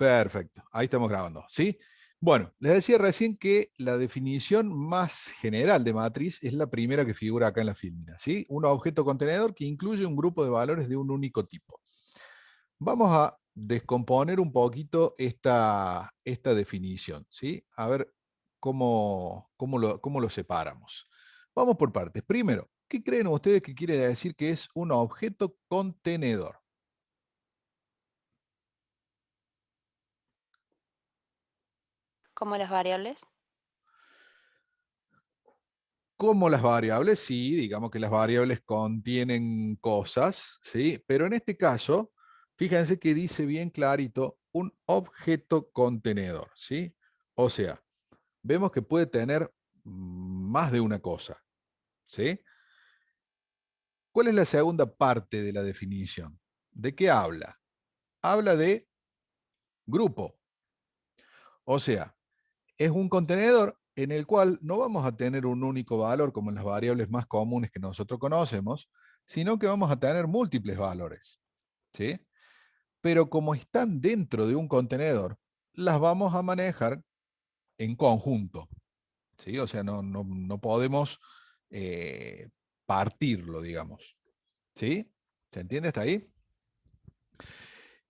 Perfecto, ahí estamos grabando, ¿sí? Bueno, les decía recién que la definición más general de matriz es la primera que figura acá en la fílmina, ¿sí? Un objeto contenedor que incluye un grupo de valores de un único tipo. Vamos a descomponer un poquito esta definición, ¿sí? A ver cómo lo separamos. Vamos por partes. Primero, ¿qué creen ustedes que quiere decir que es un objeto contenedor? Como las variables. Como las variables, sí, digamos que las variables contienen cosas, ¿sí? Pero en este caso, fíjense que dice bien clarito un objeto contenedor, ¿sí? O sea, vemos que puede tener más de una cosa, ¿sí? ¿Cuál es la segunda parte de la definición? ¿De qué habla? Habla de grupo. O sea, es un contenedor en el cual no vamos a tener un único valor como en las variables más comunes que nosotros conocemos, sino que vamos a tener múltiples valores, ¿sí? Pero como están dentro de un contenedor, las vamos a manejar en conjunto, ¿sí? O sea, no podemos eh, partirlo, digamos, ¿sí? ¿Se entiende hasta ahí?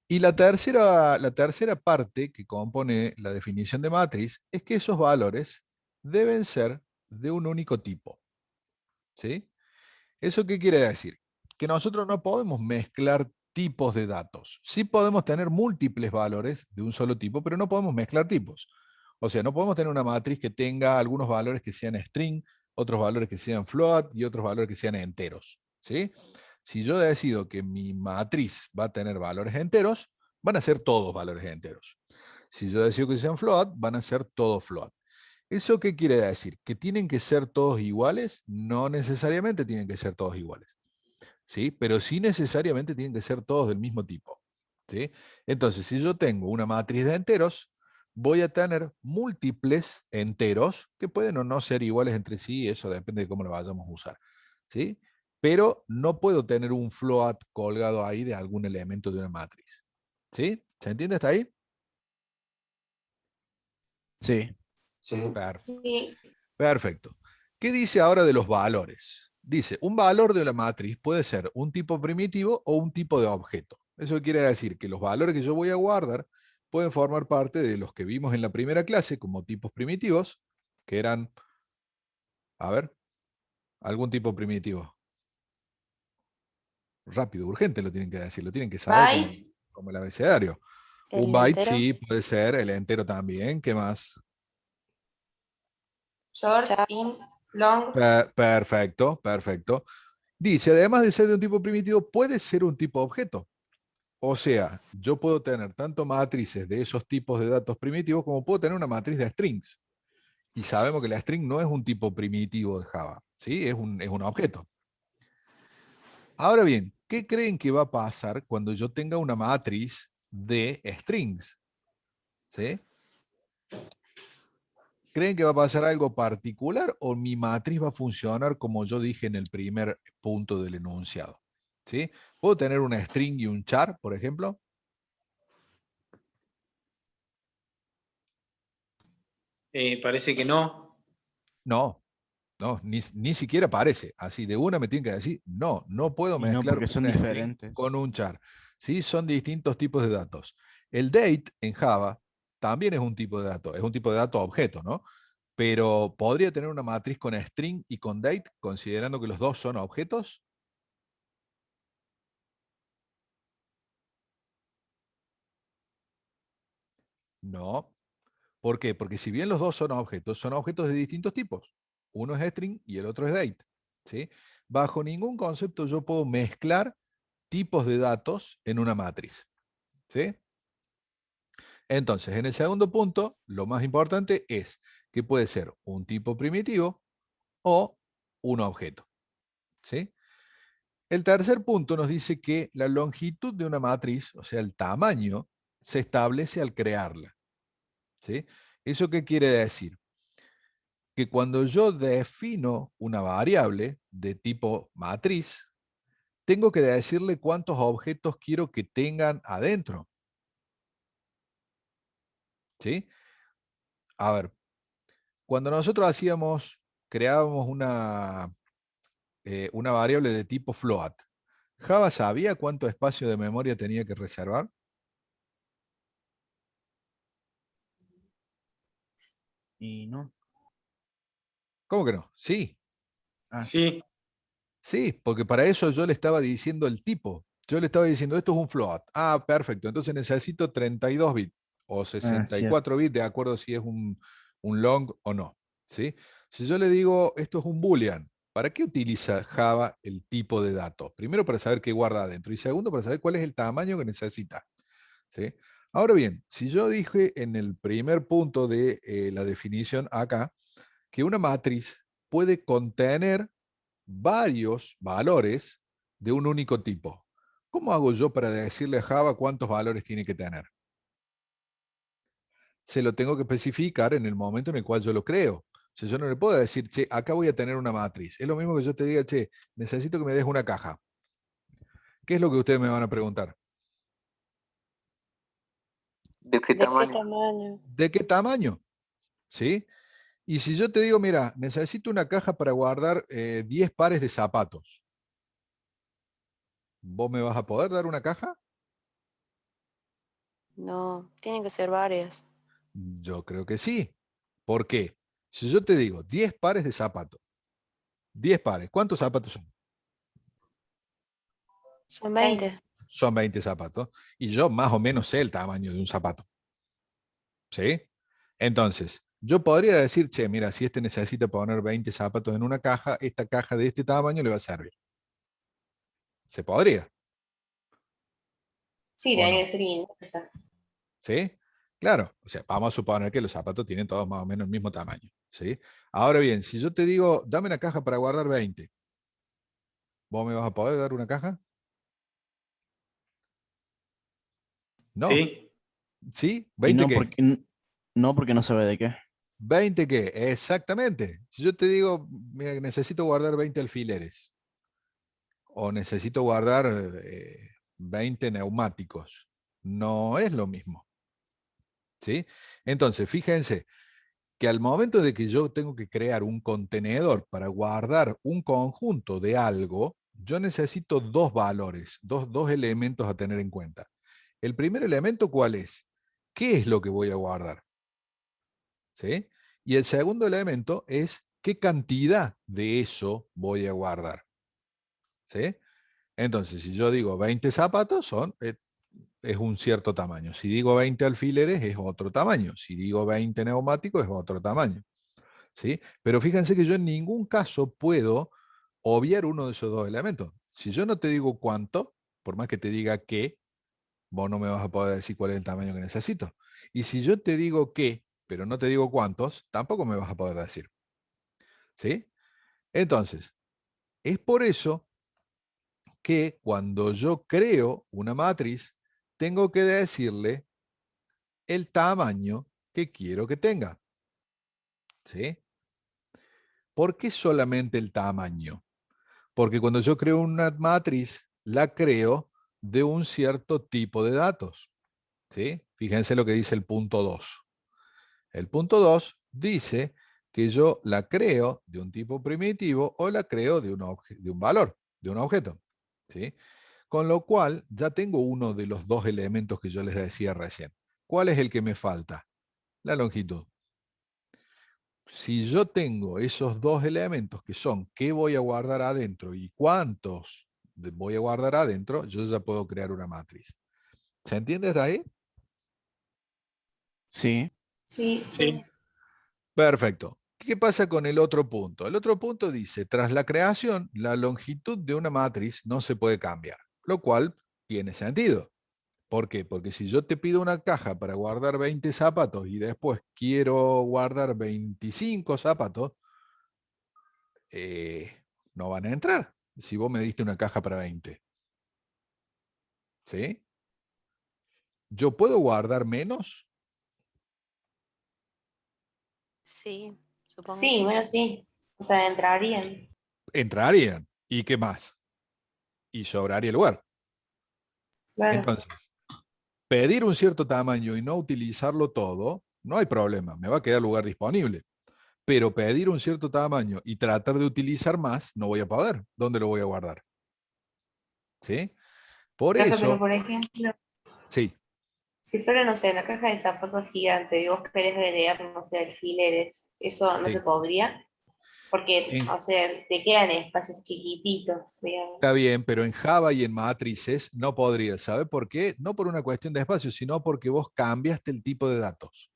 Y la tercera parte que compone la definición de matriz es que esos valores deben ser de un único tipo, ¿sí? ¿Eso qué quiere decir? Que nosotros no podemos mezclar tipos de datos. Sí podemos tener múltiples valores de un solo tipo, pero no podemos mezclar tipos. O sea, no podemos tener una matriz que tenga algunos valores que sean string, otros valores que sean float y otros valores que sean enteros, ¿sí? Si yo decido que mi matriz va a tener valores enteros, van a ser todos valores enteros. Si yo decido que sean float, van a ser todos float. ¿Eso qué quiere decir? ¿Que tienen que ser todos iguales? No necesariamente tienen que ser todos iguales, ¿sí? Pero sí necesariamente tienen que ser todos del mismo tipo, ¿sí? Entonces, si yo tengo una matriz de enteros, voy a tener múltiples enteros que pueden o no ser iguales entre sí, eso depende de cómo lo vayamos a usar, ¿sí? Pero no puedo tener un float colgado ahí de algún elemento de una matriz, ¿sí? ¿Se entiende hasta ahí? Sí. Sí. Perfecto. Sí, Perfecto. ¿Qué dice ahora de los valores? Dice, un valor de la matriz puede ser un tipo primitivo o un tipo de objeto. Eso quiere decir que los valores que yo voy a guardar pueden formar parte de los que vimos en la primera clase como tipos primitivos, que eran, a ver, algún tipo primitivo. Rápido, urgente lo tienen que decir, lo tienen que saber byte, como el abecedario. Un El byte entero. sí puede ser, el entero también. ¿Qué más? short, Char. int, long, Perfecto, perfecto. Dice, además de ser de un tipo primitivo, puede ser un tipo objeto. O sea, yo puedo tener tanto matrices de esos tipos de datos primitivos como puedo tener una matriz de strings. Y sabemos que la string no es un tipo primitivo de Java, ¿sí? Es un objeto. Ahora bien, ¿qué creen que va a pasar cuando yo tenga una matriz de strings? ¿Sí? ¿Creen que va a pasar algo particular o mi matriz va a funcionar como yo dije en el primer punto del enunciado? ¿Sí? ¿Puedo tener una string y un char, por ejemplo? Parece que no. No, no, ni siquiera parece. Así de una me tienen que decir, no puedo Y no, mezclar porque son una string con diferentes. un char. ¿Sí? Son distintos tipos de datos. El date en Java también es un tipo de dato, es un tipo de dato objeto, ¿no? Pero podría tener una matriz con string y con date, considerando que los dos son objetos. No. ¿Por qué? Porque si bien los dos son objetos de distintos tipos. Uno es string y el otro es date. ¿Sí? Bajo ningún concepto yo puedo mezclar tipos de datos en una matriz. ¿Sí? Entonces, en el segundo punto, lo más importante es que puede ser un tipo primitivo o un objeto. ¿Sí? El tercer punto nos dice que la longitud de una matriz, o sea, el tamaño, se establece al crearla. ¿Sí? ¿Eso qué quiere decir? Que cuando yo defino una variable de tipo matriz, tengo que decirle cuántos objetos quiero que tengan adentro. ¿Sí? A ver, cuando nosotros creábamos una variable de tipo float, ¿Java sabía cuánto espacio de memoria tenía que reservar? Y no. ¿Cómo que no? Sí, Ah, Sí, sí, porque para eso yo le estaba diciendo el tipo. Yo le estaba diciendo, esto es un float. Ah, perfecto. Entonces necesito 32 bits o cierto. 64 bits, de acuerdo si es un long o no. ¿Sí? Si yo le digo, esto es un boolean, ¿para qué utiliza Java el tipo de dato? Primero, para saber qué guarda adentro. Y segundo, para saber cuál es el tamaño que necesita. ¿Sí? Ahora bien, si yo dije en el primer punto de la definición acá, que una matriz puede contener varios valores de un único tipo. ¿Cómo hago yo para decirle a Java cuántos valores tiene que tener? Se lo tengo que especificar en el momento en el cual yo lo creo. O sea, yo no le puedo decir, che, acá voy a tener una matriz. Es lo mismo que yo te diga, che, necesito que me des una caja. ¿Qué es lo que ustedes me van a preguntar? ¿De qué ¿De qué tamaño? tamaño? ¿De qué tamaño? ¿Sí? Y si yo te digo, mira, necesito una caja para guardar 10 pares de zapatos, ¿vos me vas a poder dar una caja? No, tienen que ser varias. Yo creo que sí. ¿Por qué? Si yo te digo 10 pares de zapatos, 10 pares, ¿cuántos zapatos son? Son 20. Son 20 zapatos. Y yo más o menos sé el tamaño de un zapato. ¿Sí? Entonces, yo podría decir, che, mira, si este necesita poner 20 zapatos en una caja, esta caja de este tamaño le va a servir. ¿Se podría? Sí, ¿O tiene que no? ser inversa. ¿Sí? Claro, o sea, vamos a suponer que los zapatos tienen todos más o menos el mismo tamaño. ¿Sí? Ahora bien, si yo te digo, dame una caja para guardar 20, ¿vos me vas a poder dar una caja? No. sí, ¿Sí? Y ¿20 no qué? porque, no porque no sabe de qué. ¿20 qué? Exactamente. Si yo te digo, mira, necesito guardar 20 alfileres o necesito guardar 20 neumáticos, no es lo mismo. ¿Sí? Entonces, fíjense que al momento de que yo tengo que crear un contenedor para guardar un conjunto de algo, yo necesito dos valores, dos elementos a tener en cuenta. El primer elemento, ¿cuál es? ¿Qué es lo que voy a guardar? ¿Sí? Y el segundo elemento es qué cantidad de eso voy a guardar. ¿Sí? Entonces, si yo digo 20 zapatos, es un cierto tamaño. Si digo 20 alfileres, es otro tamaño. Si digo 20 neumáticos, es otro tamaño. ¿Sí? Pero fíjense que yo en ningún caso puedo obviar uno de esos dos elementos. Si yo no te digo cuánto, por más que te diga qué, vos no me vas a poder decir cuál es el tamaño que necesito. Y si yo te digo qué, pero no te digo cuántos, tampoco me vas a poder decir. ¿Sí? Entonces, es por eso que cuando yo creo una matriz, tengo que decirle el tamaño que quiero que tenga. ¿Sí? ¿Por qué solamente el tamaño? Porque cuando yo creo una matriz, la creo de un cierto tipo de datos. ¿Sí? Fíjense lo que dice el punto 2. El punto 2 dice que yo la creo de un tipo primitivo o la creo de un valor, de un objeto. ¿Sí? Con lo cual, ya tengo uno de los dos elementos que yo les decía recién. ¿Cuál es el que me falta? La longitud. Si yo tengo esos dos elementos que son qué voy a guardar adentro y cuántos voy a guardar adentro, yo ya puedo crear una matriz. ¿Se entiende hasta ahí? Sí. Sí, sí, Perfecto. ¿Qué pasa con el otro punto? El otro punto dice, tras la creación, la longitud de una matriz no se puede cambiar, lo cual tiene sentido. ¿Por qué? Porque si yo te pido una caja para guardar 20 zapatos y después quiero guardar 25 zapatos, no van a entrar si vos me diste una caja para 20. ¿Sí? ¿Yo puedo guardar menos? Sí, supongo. sí, bueno, sí. O sea, entrarían. Entrarían. ¿Y qué más? Y sobraría el lugar. Claro. Entonces, pedir un cierto tamaño y no utilizarlo todo no hay problema, me va a quedar lugar disponible. Pero pedir un cierto tamaño y tratar de utilizar más, no voy a poder. ¿Dónde lo voy a guardar? ¿Sí? Por Claro, pero eso, por ejemplo, sí, si fuera, no sé, la caja de zapatos gigante y vos querés agregar, no sé, alfileres, eso no se sí. podría, porque, En- o sea, te quedan espacios chiquititos, digamos. Está bien, pero en Java y en matrices no podría. ¿Sabe por qué? No por una cuestión de espacio, sino porque vos cambiaste el tipo de datos.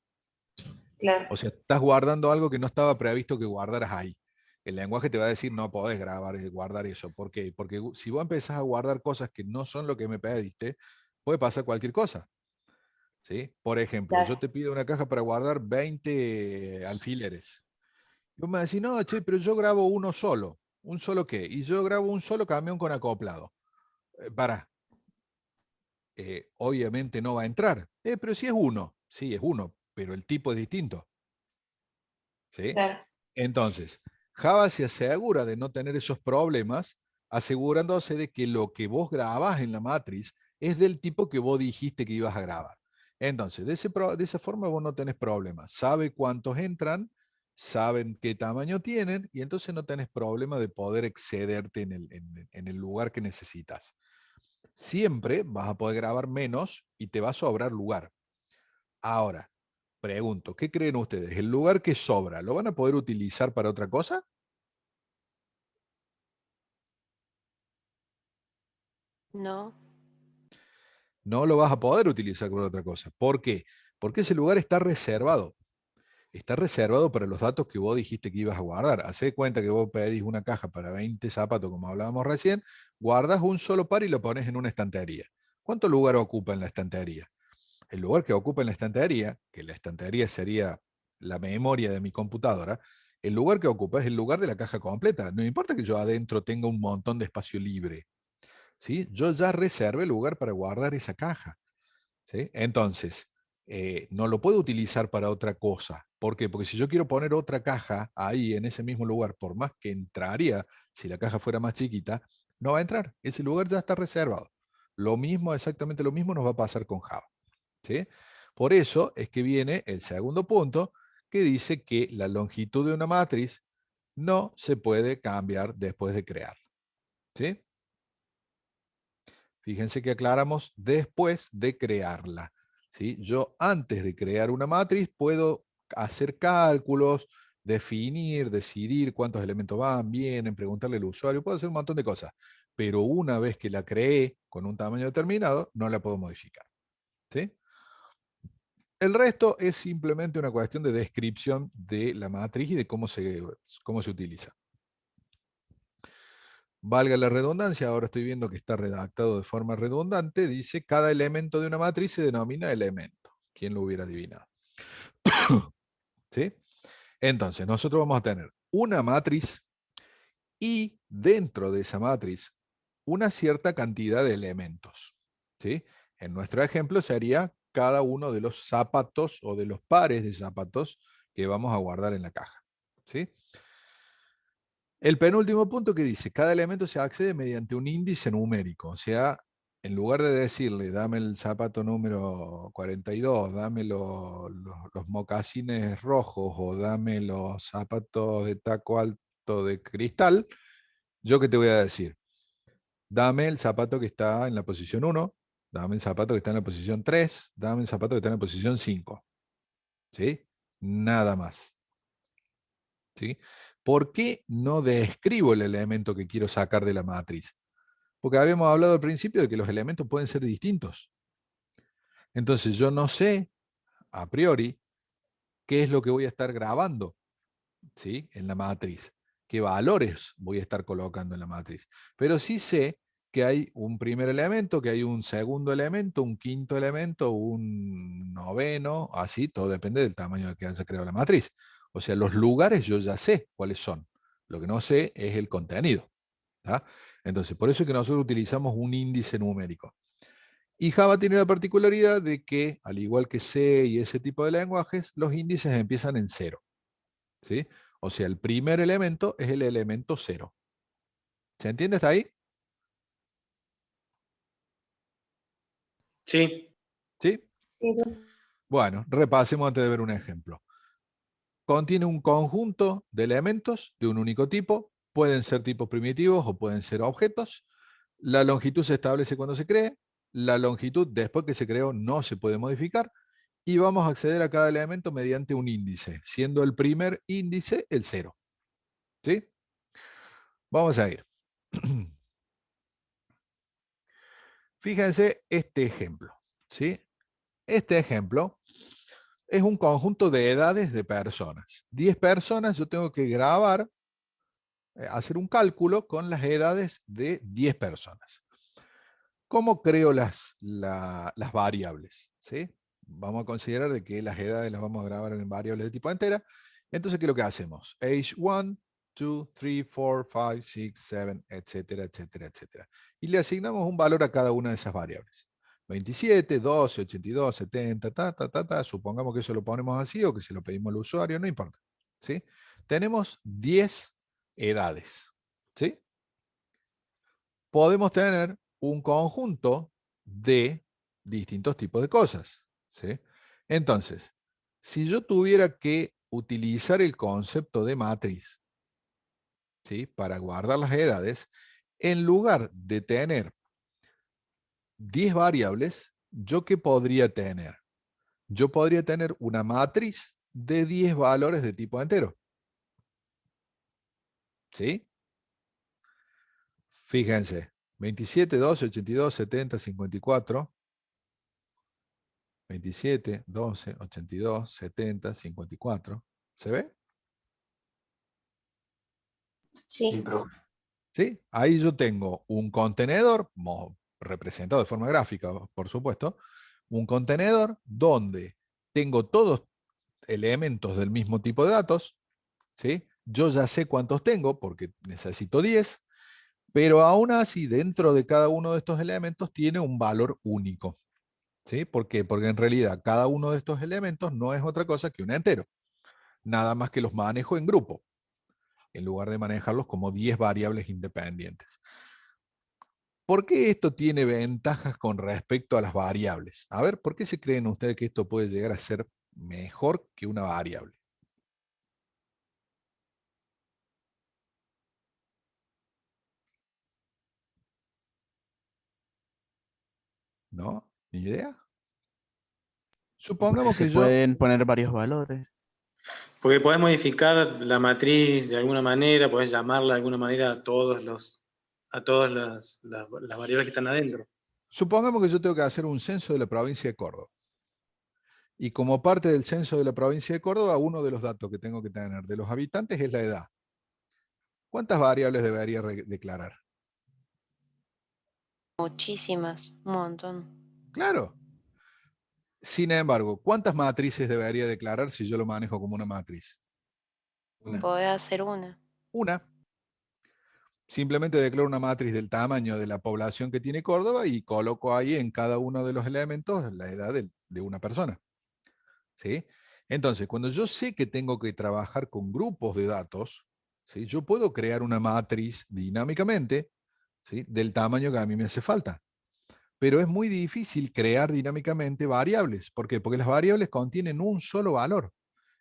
Claro, O sea, estás guardando algo que no estaba previsto que guardaras ahí. El lenguaje te va a decir, no podés grabar, guardar eso. ¿Por qué? Porque si vos empezás a guardar cosas que no son lo que me pediste, puede pasar cualquier cosa. ¿Sí? Por ejemplo, yo claro, te pido una caja para guardar 20 alfileres. Y vos me decís, no, che, pero yo grabo uno solo. ¿Un solo qué? Y yo grabo un solo camión con acoplado. Para, obviamente no va a entrar. Pero si es uno, sí, es uno, pero el tipo es distinto. ¿Sí? claro, Entonces, Java se asegura de no tener esos problemas, asegurándose de que lo que vos grabás en la matriz es del tipo que vos dijiste que ibas a grabar. Entonces, de esa forma vos no tenés problemas. Sabe cuántos entran, saben qué tamaño tienen, y entonces no tenés problema de poder excederte en el lugar que necesitas. Siempre vas a poder grabar menos y te va a sobrar lugar. Ahora, pregunto, ¿qué creen ustedes? ¿El lugar que sobra lo van a poder utilizar para otra cosa? No. No lo vas a poder utilizar para otra cosa. ¿Por qué? Porque ese lugar está reservado. Está reservado para los datos que vos dijiste que ibas a guardar. Hacé cuenta que vos pedís una caja para 20 zapatos, como hablábamos recién, guardas un solo par y lo pones en una estantería. ¿Cuánto lugar ocupa en la estantería? El lugar que ocupa en la estantería, que la estantería sería la memoria de mi computadora, el lugar que ocupa es el lugar de la caja completa. No importa que yo adentro tenga un montón de espacio libre. ¿Sí? Yo ya reservé lugar para guardar esa caja. ¿Sí? Entonces, no lo puedo utilizar para otra cosa. ¿Por qué? Porque si yo quiero poner otra caja ahí en ese mismo lugar, por más que entraría, si la caja fuera más chiquita, no va a entrar. Ese lugar ya está reservado. Lo mismo, exactamente lo mismo nos va a pasar con Java. ¿Sí? Por eso es que viene el segundo punto que dice que la longitud de una matriz no se puede cambiar después de crear. ¿Sí? Fíjense que aclaramos después de crearla. ¿Sí? Yo antes de crear una matriz puedo hacer cálculos, definir, decidir cuántos elementos van, vienen, preguntarle al usuario, puedo hacer un montón de cosas. Pero una vez que la creé con un tamaño determinado, no la puedo modificar. ¿Sí? El resto es simplemente una cuestión de descripción de la matriz y de cómo se utiliza. Valga la redundancia, ahora estoy viendo que está redactado de forma redundante, dice cada elemento de una matriz se denomina elemento. ¿Quién lo hubiera adivinado? ¿Sí? Entonces, nosotros vamos a tener una matriz y dentro de esa matriz una cierta cantidad de elementos. ¿Sí? En nuestro ejemplo sería cada uno de los zapatos o de los pares de zapatos que vamos a guardar en la caja. ¿Sí? El penúltimo punto que dice, cada elemento se accede mediante un índice numérico, o sea, en lugar de decirle, dame el zapato número 42, dame los mocasines rojos o dame los zapatos de taco alto de cristal, ¿yo qué te voy a decir? Dame el zapato que está en la posición 1, dame el zapato que está en la posición 3, dame el zapato que está en la posición 5. ¿Sí? Nada más. ¿Sí? ¿Por qué no describo el elemento que quiero sacar de la matriz? Porque habíamos hablado al principio de que los elementos pueden ser distintos. Entonces yo no sé a priori qué es lo que voy a estar grabando, ¿sí? En la matriz, qué valores voy a estar colocando en la matriz. Pero sí sé que hay un primer elemento, que hay un segundo elemento, un quinto elemento, un noveno, así, todo depende del tamaño que haya creado la matriz. O sea, los lugares yo ya sé cuáles son. Lo que no sé es el contenido. ¿Tá? Entonces, por eso es que nosotros utilizamos un índice numérico. Y Java tiene la particularidad de que, al igual que C y ese tipo de lenguajes, los índices empiezan en cero. ¿Sí? O sea, el primer elemento es el elemento cero. ¿Se entiende hasta ahí? Sí, ¿Sí? sí, Bueno, repasemos antes de ver un ejemplo. Contiene un conjunto de elementos de un único tipo, pueden ser tipos primitivos o pueden ser objetos. La longitud se establece cuando se cree, la longitud después que se creó no se puede modificar y vamos a acceder a cada elemento mediante un índice, siendo el primer índice el 0. ¿Sí? Vamos a ir. Fíjense este ejemplo. ¿Sí? Este ejemplo es un conjunto de edades de personas. 10 personas, yo tengo que grabar, hacer un cálculo con las edades de 10 personas. ¿Cómo creo las variables? ¿Sí? Vamos a considerar de que las edades las vamos a grabar en variables de tipo entera. Entonces, ¿qué es lo que hacemos? Age 1, 2, 3, 4, 5, 6, 7, etcétera, etcétera, etcétera. Y le asignamos un valor a cada una de esas variables. 27, 12, 82, 70, supongamos que eso lo ponemos así o que se lo pedimos al usuario, no importa. ¿Sí? Tenemos 10 edades. ¿Sí? Podemos tener un conjunto de distintos tipos de cosas. ¿Sí? Entonces, si yo tuviera que utilizar el concepto de matriz, ¿sí?, para guardar las edades, en lugar de tener 10 variables, ¿yo qué podría tener? Yo podría tener una matriz de 10 valores de tipo entero. ¿Sí? Fíjense, 27, 12, 82, 70, 54. 27, 12, 82, 70, 54. ¿Se ve? Sí. ¿Sí? Ahí yo tengo un contenedor, representado de forma gráfica, por supuesto, un contenedor donde tengo todos elementos del mismo tipo de datos, ¿sí? Yo ya sé cuántos tengo porque necesito 10, pero aún así dentro de cada uno de estos elementos tiene un valor único. ¿Sí? ¿Por qué? Porque en realidad cada uno de estos elementos no es otra cosa que un entero. Nada más que los manejo en grupo, en lugar de manejarlos como 10 variables independientes. ¿Por qué esto tiene ventajas con respecto a las variables? A ver, ¿por qué se creen ustedes que esto puede llegar a ser mejor que una variable? ¿No? ¿Ni idea? Porque Supongamos se que yo... pueden poner varios valores. Porque podés modificar la matriz de alguna manera, podés llamarla de alguna manera a todas las variables que están adentro. Supongamos que yo tengo que hacer un censo de la provincia de Córdoba. Y como parte del censo de la provincia de Córdoba, uno de los datos que tengo que tener de los habitantes es la edad. ¿Cuántas variables debería declarar? Muchísimas, un montón. Claro. Sin embargo, ¿cuántas matrices debería declarar si yo lo manejo como una matriz? Podés hacer una. Una. Simplemente declaro una matriz del tamaño de la población que tiene Córdoba y coloco ahí en cada uno de los elementos la edad de una persona. ¿Sí? Entonces, cuando yo sé que tengo que trabajar con grupos de datos, ¿sí?, yo puedo crear una matriz dinámicamente, ¿sí?, del tamaño que a mí me hace falta. Pero es muy difícil crear dinámicamente variables. ¿Por qué? Porque las variables contienen un solo valor.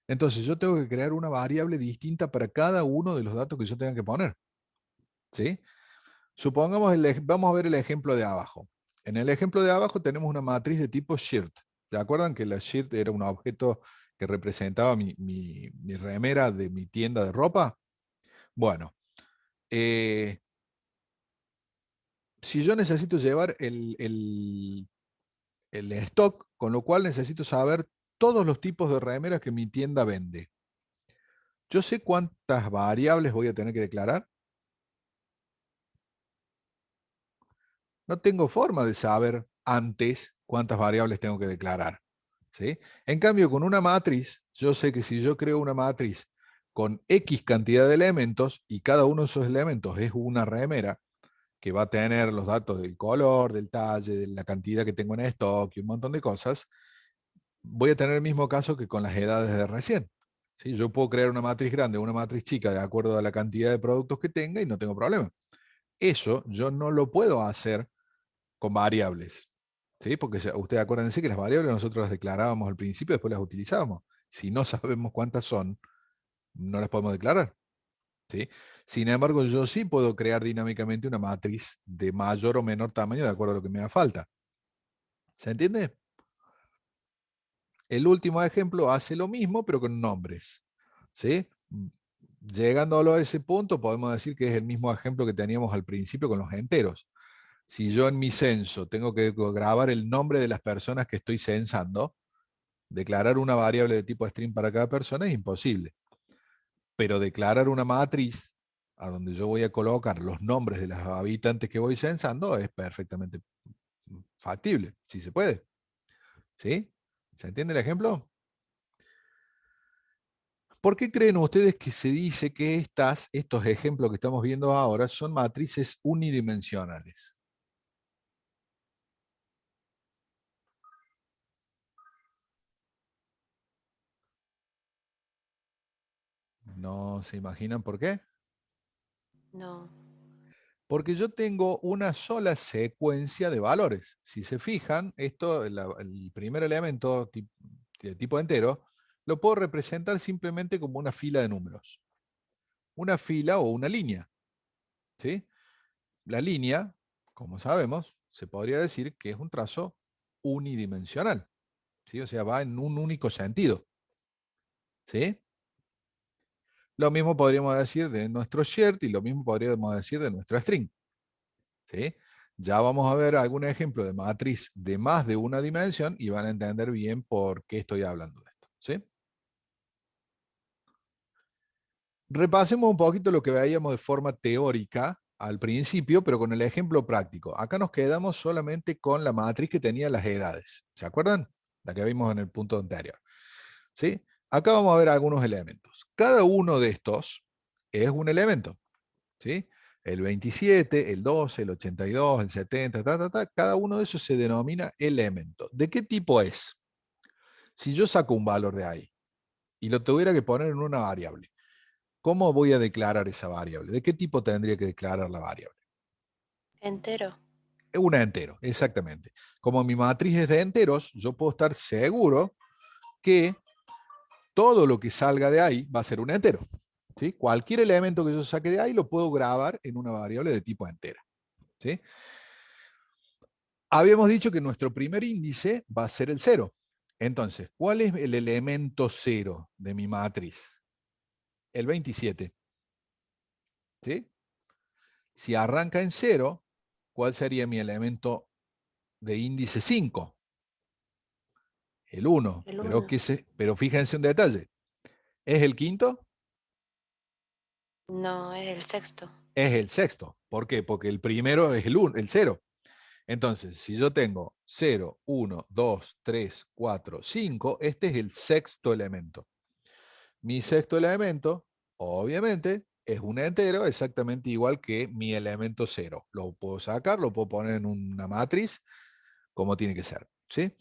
Entonces yo tengo que crear una variable distinta para cada uno de los datos que yo tenga que poner. ¿Sí? Supongamos, vamos a ver el ejemplo de abajo. En el ejemplo de abajo tenemos una matriz de tipo shirt. ¿Se acuerdan que la shirt era un objeto que representaba mi remera de mi tienda de ropa? Bueno, si yo necesito llevar el stock, con lo cual necesito saber todos los tipos de remeras que mi tienda vende. ¿Yo sé cuántas variables voy a tener que declarar? No tengo forma de saber antes cuántas variables tengo que declarar. ¿Sí? En cambio, con una matriz, yo sé que si yo creo una matriz con X cantidad de elementos y cada uno de esos elementos es una remera que va a tener los datos del color, del talle, de la cantidad que tengo en stock y un montón de cosas, voy a tener el mismo caso que con las edades de recién. ¿Sí? Yo puedo crear una matriz grande o una matriz chica de acuerdo a la cantidad de productos que tenga y no tengo problema. Eso yo no lo puedo hacer con variables. ¿Sí? Porque ustedes acuérdense que las variables nosotros las declarábamos al principio y después las utilizábamos. Si no sabemos cuántas son, no las podemos declarar. ¿Sí? Sin embargo, yo sí puedo crear dinámicamente una matriz de mayor o menor tamaño de acuerdo a lo que me da falta. ¿Se entiende? El último ejemplo hace lo mismo, pero con nombres. ¿Sí? Llegándolo a ese punto, podemos decir que es el mismo ejemplo que teníamos al principio con los enteros. Si yo en mi censo tengo que grabar el nombre de las personas que estoy censando, declarar una variable de tipo string para cada persona es imposible. Pero declarar una matriz a donde yo voy a colocar los nombres de los habitantes que voy censando es perfectamente factible, si se puede. ¿Sí? ¿Se entiende el ejemplo? ¿Por qué creen ustedes que se dice que estos ejemplos que estamos viendo ahora son matrices unidimensionales? ¿No se imaginan por qué? No. Porque yo tengo una sola secuencia de valores. Si se fijan, el primer elemento de tipo entero, lo puedo representar simplemente como una fila de números. Una fila o una línea. ¿Sí? La línea, como sabemos, se podría decir que es un trazo unidimensional. ¿Sí? O sea, va en un único sentido. ¿Sí? Lo mismo podríamos decir de nuestro shared y lo mismo podríamos decir de nuestro string. ¿Sí? Ya vamos a ver algún ejemplo de matriz de más de una dimensión y van a entender bien por qué estoy hablando de esto. ¿Sí? Repasemos un poquito lo que veíamos de forma teórica al principio, pero con el ejemplo práctico. Acá nos quedamos solamente con la matriz que tenía las edades. ¿Se acuerdan? La que vimos en el punto anterior. ¿Sí? Acá vamos a ver algunos elementos. Cada uno de estos es un elemento. ¿Sí? El 27, el 12, el 82, el 70, cada uno de esos se denomina elemento. ¿De qué tipo es? Si yo saco un valor de ahí y lo tuviera que poner en una variable, ¿cómo voy a declarar esa variable? ¿De qué tipo tendría que declarar la variable? Entero. Un entero, exactamente. Como mi matriz es de enteros, yo puedo estar seguro que todo lo que salga de ahí va a ser un entero. ¿Sí? Cualquier elemento que yo saque de ahí lo puedo grabar en una variable de tipo entera. ¿Sí? Habíamos dicho que nuestro primer índice va a ser el 0. Entonces, ¿cuál es el elemento 0 de mi matriz? El 27. ¿Sí? Si arranca en 0, ¿cuál sería mi elemento de índice 5? El 1. El Pero, 1. pero fíjense un detalle. ¿Es el quinto? No, es el sexto. Es el sexto. ¿Por qué? Porque el primero es el 0. Entonces, si yo tengo 0, 1, 2, 3, 4, 5, este es el sexto elemento. Mi sexto elemento, obviamente, es un entero exactamente igual que mi elemento 0. Lo puedo sacar, lo puedo poner en una matriz como tiene que ser. ¿Sí?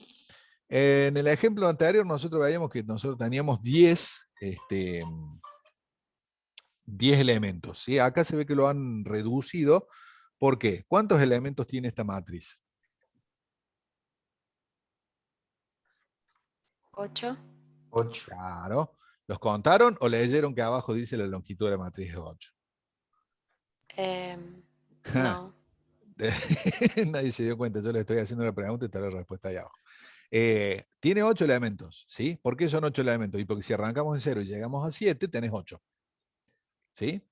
En el ejemplo anterior nosotros veíamos que nosotros teníamos 10 elementos. ¿Sí? Acá se ve que lo han reducido. ¿Por qué? ¿Cuántos elementos tiene esta matriz? 8. 8. Claro. ¿Los contaron o leyeron que abajo dice la longitud de la matriz es 8? No. Nadie se dio cuenta. Yo le estoy haciendo la pregunta y está la respuesta ahí abajo. Tiene 8 elementos. ¿Sí? ¿Por qué son 8 elementos? Y porque si arrancamos en 0 y llegamos a 7, tenés 8. ¿Sí?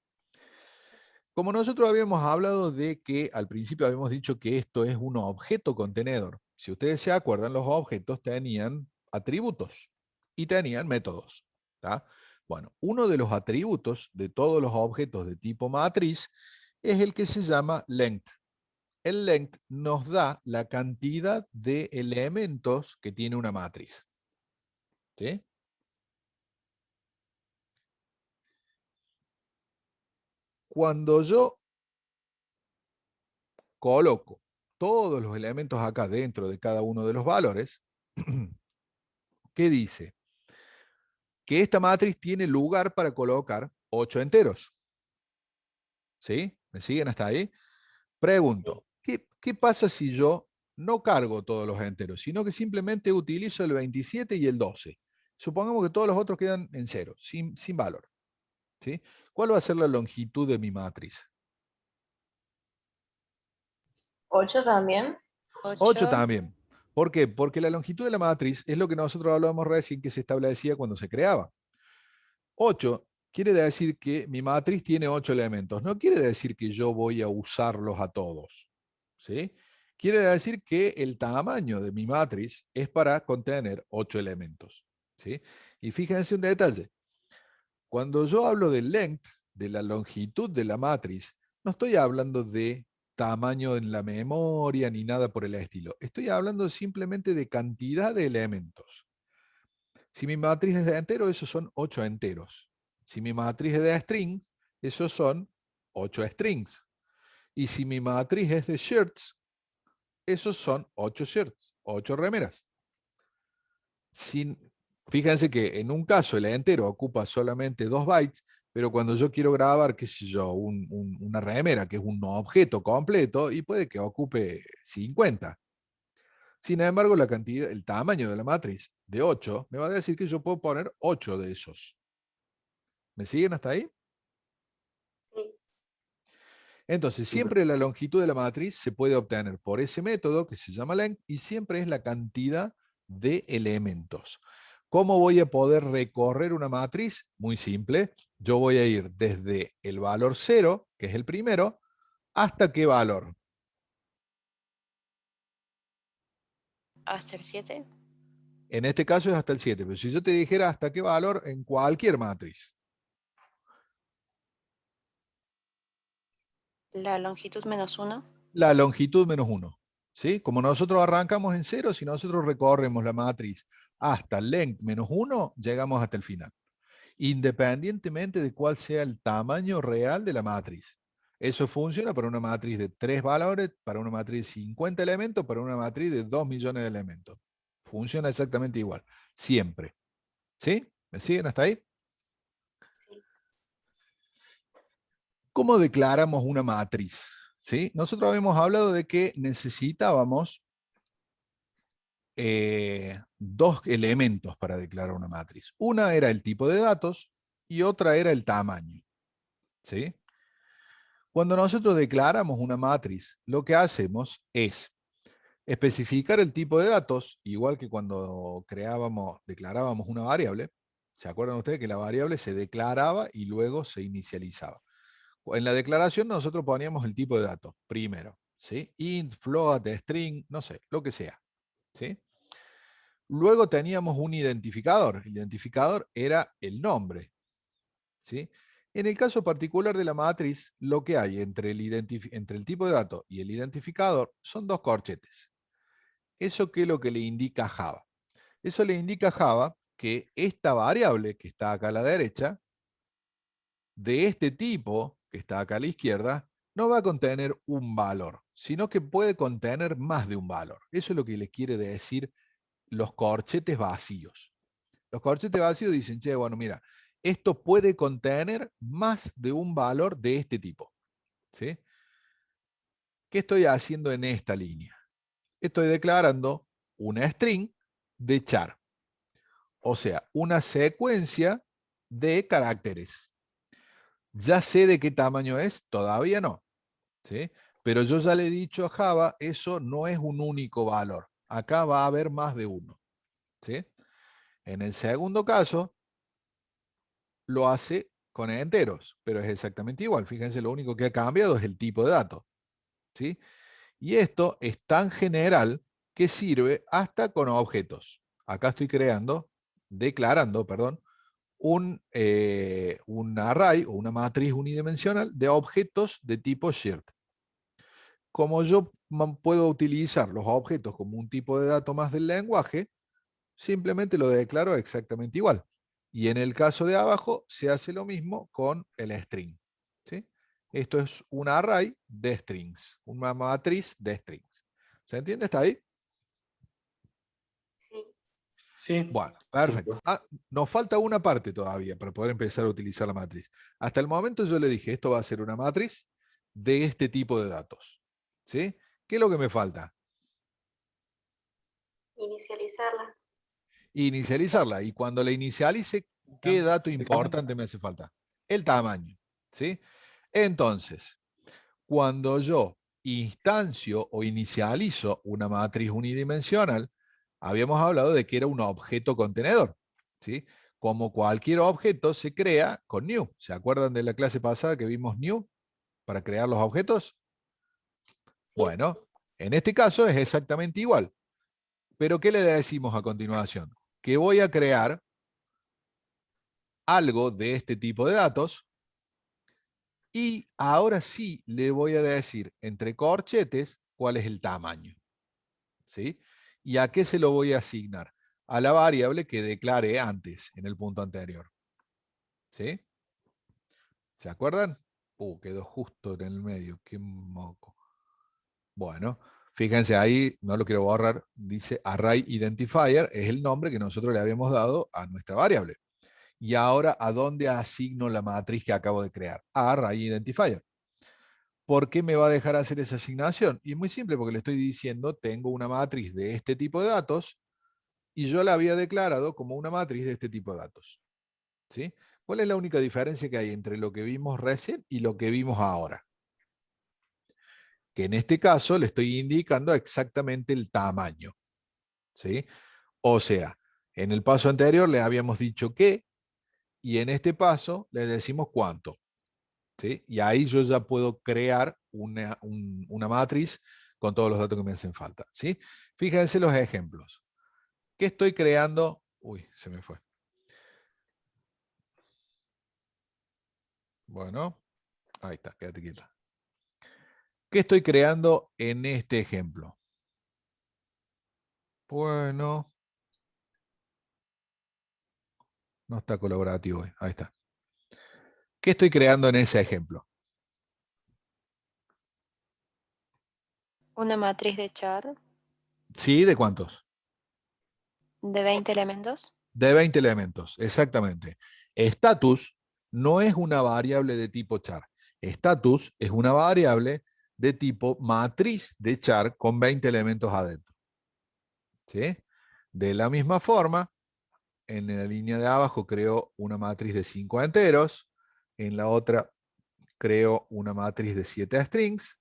Como nosotros habíamos hablado de que al principio habíamos dicho que esto es un objeto contenedor. Si ustedes se acuerdan, los objetos tenían atributos y tenían métodos. ¿Tá? Bueno, uno de los atributos de todos los objetos de tipo matriz es el que se llama length. El length nos da la cantidad de elementos que tiene una matriz. ¿Sí? Cuando yo coloco todos los elementos acá dentro de cada uno de los valores, ¿qué dice? Que esta matriz tiene lugar para colocar 8 enteros. ¿Sí? ¿Me siguen hasta ahí? Pregunto, ¿qué pasa si yo no cargo todos los enteros, sino que simplemente utilizo el 27 y el 12. Supongamos que todos los otros quedan en cero, sin valor. ¿Sí? ¿Cuál va a ser la longitud de mi matriz? 8 también. 8 también. ¿Por qué? Porque la longitud de la matriz es lo que nosotros hablábamos recién que se establecía cuando se creaba. 8 quiere decir que mi matriz tiene 8 elementos. No quiere decir que yo voy a usarlos a todos. ¿Sí? Quiere decir que el tamaño de mi matriz es para contener 8 elementos. ¿Sí? Y fíjense un detalle. Cuando yo hablo de length, de la longitud de la matriz, no estoy hablando de tamaño en la memoria ni nada por el estilo. Estoy hablando simplemente de cantidad de elementos. Si mi matriz es de entero, esos son 8 enteros. Si mi matriz es de strings, esos son 8 strings. Y si mi matriz es de shirts, esos son 8 shirts, 8 remeras. Fíjense que en un caso el entero ocupa solamente 2 bytes, pero cuando yo quiero grabar, qué sé yo, una remera, que es un objeto completo, y puede que ocupe 50. Sin embargo, la cantidad, el tamaño de la matriz de 8 me va a decir que yo puedo poner 8 de esos. ¿Me siguen hasta ahí? Sí. Entonces, siempre la longitud de la matriz se puede obtener por ese método que se llama length y siempre es la cantidad de elementos. ¿Cómo voy a poder recorrer una matriz? Muy simple. Yo voy a ir desde el valor 0, que es el primero, ¿hasta qué valor? ¿Hasta el 7? En este caso es hasta el 7, pero si yo te dijera hasta qué valor en cualquier matriz. La longitud menos 1. La longitud menos 1. ¿Sí? Como nosotros arrancamos en 0, si nosotros recorremos la matriz hasta length menos 1, llegamos hasta el final. Independientemente de cuál sea el tamaño real de la matriz. Eso funciona para una matriz de 3 valores, para una matriz de 50 elementos, para una matriz de 2 millones de elementos. Funciona exactamente igual, siempre. ¿Sí? ¿Me siguen hasta ahí? ¿Cómo declaramos una matriz? ¿Sí? Nosotros habíamos hablado de que necesitábamos 2 elementos para declarar una matriz. Una era el tipo de datos y otra era el tamaño. ¿Sí? Cuando nosotros declaramos una matriz, lo que hacemos es especificar el tipo de datos, igual que cuando declarábamos una variable. ¿Se acuerdan ustedes que la variable se declaraba y luego se inicializaba? En la declaración nosotros poníamos el tipo de datos primero, ¿sí? Int, float, string, no sé, lo que sea, ¿sí? Luego teníamos un identificador. El identificador era el nombre, ¿sí? En el caso particular de la matriz, lo que hay entre el tipo de datos y el identificador son 2 corchetes. ¿Eso qué es lo que le indica Java? Eso le indica a Java que esta variable que está acá a la derecha, de este tipo, que está acá a la izquierda, no va a contener un valor, sino que puede contener más de un valor. Eso es lo que le quiere decir los corchetes vacíos. Los corchetes vacíos dicen, che, bueno, mira, esto puede contener más de un valor de este tipo. ¿Sí? ¿Qué estoy haciendo en esta línea? Estoy declarando una string de char. O sea, una secuencia de caracteres. ¿Ya sé de qué tamaño es? Todavía no. ¿Sí? Pero yo ya le he dicho a Java, eso no es un único valor. Acá va a haber más de uno. ¿Sí? En el segundo caso, lo hace con enteros, pero es exactamente igual. Fíjense, lo único que ha cambiado es el tipo de datos. ¿Sí? Y esto es tan general que sirve hasta con objetos. Acá estoy declarando, un array o una matriz unidimensional de objetos de tipo shared. Como yo puedo utilizar los objetos como un tipo de dato más del lenguaje, simplemente lo declaro exactamente igual. Y en el caso de abajo se hace lo mismo con el string. ¿Sí? Esto es un array de strings, una matriz de strings. ¿Se entiende? ¿Está ahí? Sí. Bueno, perfecto. Nos falta una parte todavía para poder empezar a utilizar la matriz. Hasta el momento yo le dije, esto va a ser una matriz de este tipo de datos. ¿Sí? ¿Qué es lo que me falta? Inicializarla. Inicializarla. Y cuando la inicialice, ¿qué dato importante me hace falta? El tamaño. ¿Sí? Entonces, cuando yo instancio o inicializo una matriz unidimensional, habíamos hablado de que era un objeto contenedor. ¿Sí? Como cualquier objeto se crea con new. ¿Se acuerdan de la clase pasada que vimos new para crear los objetos? Bueno, en este caso es exactamente igual. Pero ¿qué le decimos a continuación? Que voy a crear algo de este tipo de datos y ahora sí le voy a decir entre corchetes cuál es el tamaño. ¿Sí? ¿Y a qué se lo voy a asignar? A la variable que declaré antes, en el punto anterior. ¿Sí? ¿Se acuerdan? Quedó justo en el medio. Qué moco. Bueno, fíjense ahí, no lo quiero borrar, dice array identifier, es el nombre que nosotros le habíamos dado a nuestra variable. Y ahora, ¿a dónde asigno la matriz que acabo de crear? A array identifier. ¿Por qué me va a dejar hacer esa asignación? Y es muy simple, porque le estoy diciendo, tengo una matriz de este tipo de datos y yo la había declarado como una matriz de este tipo de datos. ¿Sí? ¿Cuál es la única diferencia que hay entre lo que vimos recién y lo que vimos ahora? Que en este caso le estoy indicando exactamente el tamaño. ¿Sí? O sea, en el paso anterior le habíamos dicho qué, y en este paso le decimos cuánto. ¿Sí? Y ahí yo ya puedo crear una matriz con todos los datos que me hacen falta. ¿Sí? Fíjense los ejemplos. ¿Qué estoy creando? Uy, se me fue. Bueno, ahí está, quédate quieta. ¿Qué estoy creando en este ejemplo? Bueno, no está colaborativo hoy. Ahí está. ¿Qué estoy creando en ese ejemplo? Una matriz de char ¿Sí? ¿De cuántos? de 20 elementos. De 20 elementos, exactamente. Status no es una variable de tipo char. Status es una variable de tipo matriz de char con 20 elementos adentro. ¿Sí? De la misma forma, en la línea de abajo creo una matriz de 5 enteros, en la otra creo una matriz de 7 strings,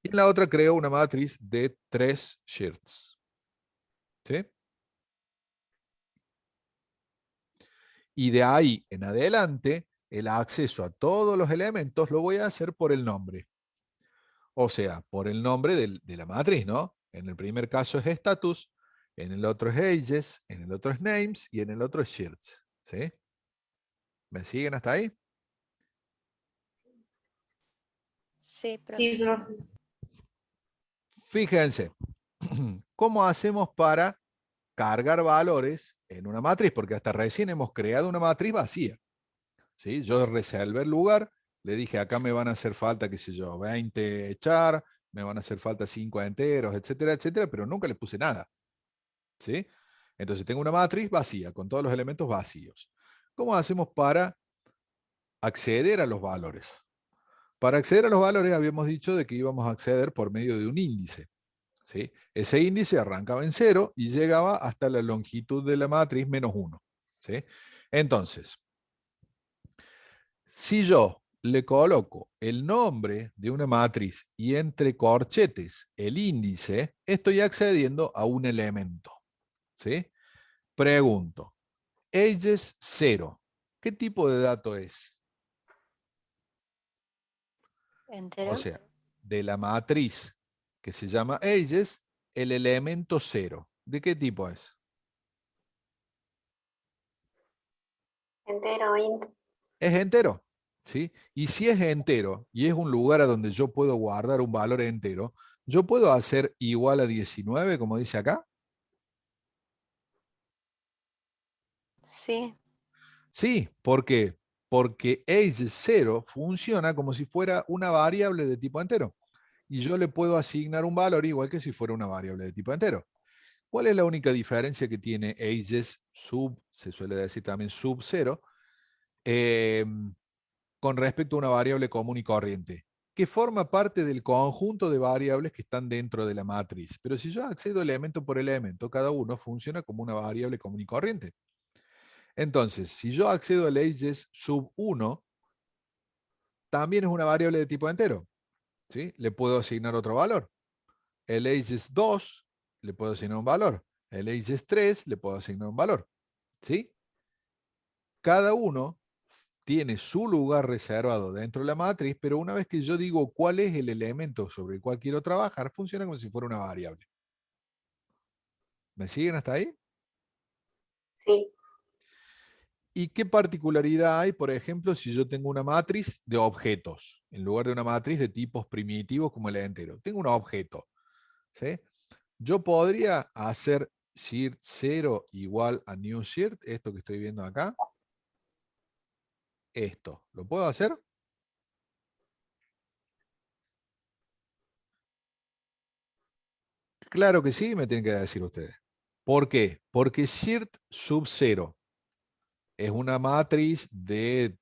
y en la otra creo una matriz de 3 shirts. ¿Sí? Y de ahí en adelante, el acceso a todos los elementos lo voy a hacer por el nombre. O sea, por el nombre de la matriz, ¿no? En el primer caso es status, en el otro es ages, en el otro es names y en el otro es shirts. ¿Sí? ¿Me siguen hasta ahí? Sí, profe. Sí, profe. Fíjense, ¿cómo hacemos para cargar valores en una matriz? Porque hasta recién hemos creado una matriz vacía. ¿Sí? Yo reservé el lugar, le dije, acá me van a hacer falta, qué sé yo, 20 char, me van a hacer falta 5 enteros, etcétera, etcétera, pero nunca le puse nada. ¿Sí? Entonces tengo una matriz vacía, con todos los elementos vacíos. ¿Cómo hacemos para acceder a los valores? Para acceder a los valores habíamos dicho de que íbamos a acceder por medio de un índice. ¿Sí? Ese índice arrancaba en 0 y llegaba hasta la longitud de la matriz menos 1. ¿Sí? Entonces, si yo le coloco el nombre de una matriz y entre corchetes el índice, estoy accediendo a un elemento. ¿Sí? Pregunto, ages 0, ¿qué tipo de dato es? Entero. O sea, de la matriz que se llama ages, el elemento 0, ¿de qué tipo es? Entero, int. Es entero. ¿Sí? Y si es entero y es un lugar a donde yo puedo guardar un valor entero, ¿yo puedo hacer igual a 19, como dice acá? Sí. Sí, ¿por qué? Porque age 0 funciona como si fuera una variable de tipo entero. Y yo le puedo asignar un valor igual que si fuera una variable de tipo entero. ¿Cuál es la única diferencia que tiene ages sub, se suele decir también sub 0, con respecto a una variable común y corriente? que forma parte del conjunto de variables que están dentro de la matriz. Pero si yo accedo elemento por elemento, cada uno funciona como una variable común y corriente. Entonces, si yo accedo al ages sub 1, también es una variable de tipo entero. ¿Sí? Le puedo asignar otro valor. El ages 2 le puedo asignar un valor. El ages 3 le puedo asignar un valor. ¿Sí? Cada uno tiene su lugar reservado dentro de la matriz, pero una vez que yo digo cuál es el elemento sobre el cual quiero trabajar, funciona como si fuera una variable. ¿Me siguen hasta ahí? Sí. ¿Y qué particularidad hay, por ejemplo, si yo tengo una matriz de objetos, en lugar de una matriz de tipos primitivos como el entero? Tengo un objeto. ¿Sí? Yo podría hacer shirt 0 igual a new shirt, esto que estoy viendo acá. Esto, ¿lo puedo hacer? Claro que sí, me tienen que decir ustedes. ¿Por qué? Porque shirt sub 0 es una matriz de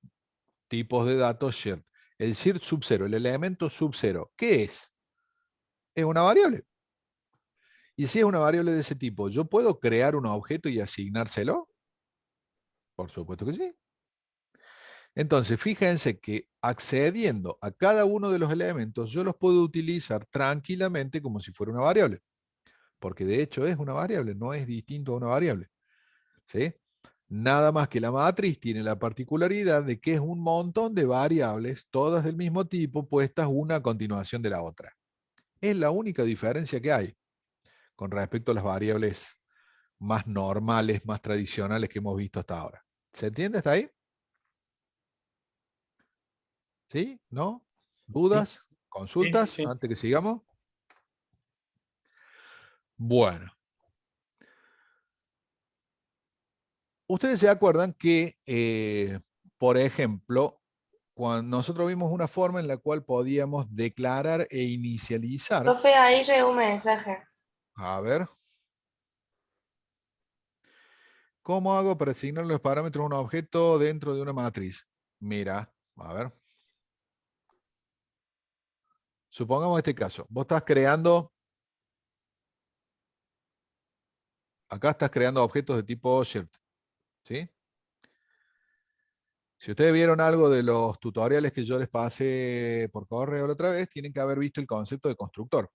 tipos de datos shirt. El shirt sub 0, el elemento sub 0, ¿qué es? Es una variable. Y si es una variable de ese tipo, ¿yo puedo crear un objeto y asignárselo? Por supuesto que sí. Entonces, fíjense que accediendo a cada uno de los elementos, yo los puedo utilizar tranquilamente como si fuera una variable. Porque de hecho es una variable, no es distinto a una variable. ¿Sí? Nada más que la matriz tiene la particularidad de que es un montón de variables, todas del mismo tipo, puestas una a continuación de la otra. Es la única diferencia que hay con respecto a las variables más normales, más tradicionales que hemos visto hasta ahora. ¿Se entiende hasta ahí? ¿Sí? ¿No? ¿Dudas? ¿Consultas? Sí. Antes que sigamos. Bueno. Ustedes se acuerdan que, por ejemplo, cuando nosotros vimos una forma en la cual podíamos declarar e inicializar. Profe, ahí llegó un mensaje. A ver. ¿Cómo hago para asignar los parámetros a un objeto dentro de una matriz? Mira, a ver. Supongamos este caso. Vos estás creando. Acá estás creando objetos de tipo shirt. ¿Sí? Si ustedes vieron algo de los tutoriales que yo les pasé por correo la otra vez, tienen que haber visto el concepto de constructor.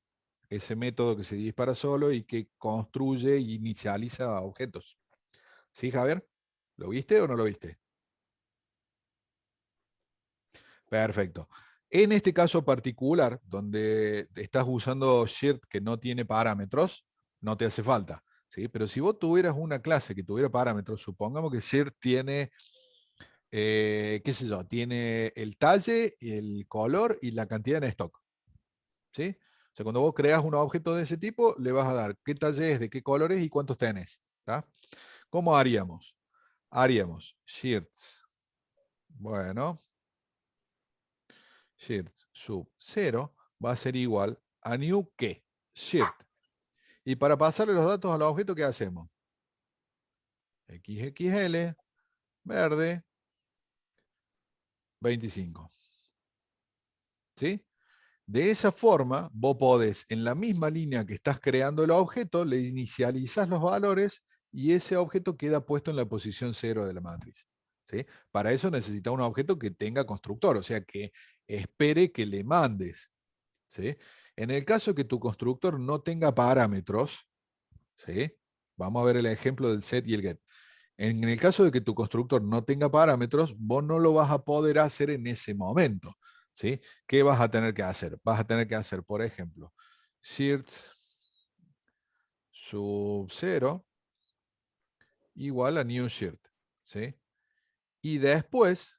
Ese método que se dispara solo y que construye e inicializa objetos. ¿Sí, Javier? ¿Lo viste o no lo viste? Perfecto. En este caso particular, donde estás usando shirt que no tiene parámetros, no te hace falta. ¿Sí? Pero si vos tuvieras una clase que tuviera parámetros, supongamos que shirt tiene, qué sé yo, tiene el talle, el color y la cantidad en stock. ¿Sí? O sea, cuando vos creas un objeto de ese tipo, le vas a dar qué talle es, de qué colores y cuántos tenés. ¿Tá? ¿Cómo haríamos? Haríamos shirts. Bueno, shirt sub 0 va a ser igual a new que shirt. Y para pasarle los datos al objeto, ¿qué hacemos? XXL, verde, 25. ¿Sí? De esa forma, vos podés, en la misma línea que estás creando el objeto, le inicializás los valores y ese objeto queda puesto en la posición 0 de la matriz. ¿Sí? Para eso necesita un objeto que tenga constructor, o sea, que espere que le mandes. ¿Sí? En el caso que tu constructor no tenga parámetros, ¿sí? Vamos a ver el ejemplo del set y el get. En el caso de que tu constructor no tenga parámetros, vos no lo vas a poder hacer en ese momento. ¿Sí? ¿Qué vas a tener que hacer? Vas a tener que hacer, por ejemplo, shirt sub 0 igual a new shirt. ¿Sí? Y después,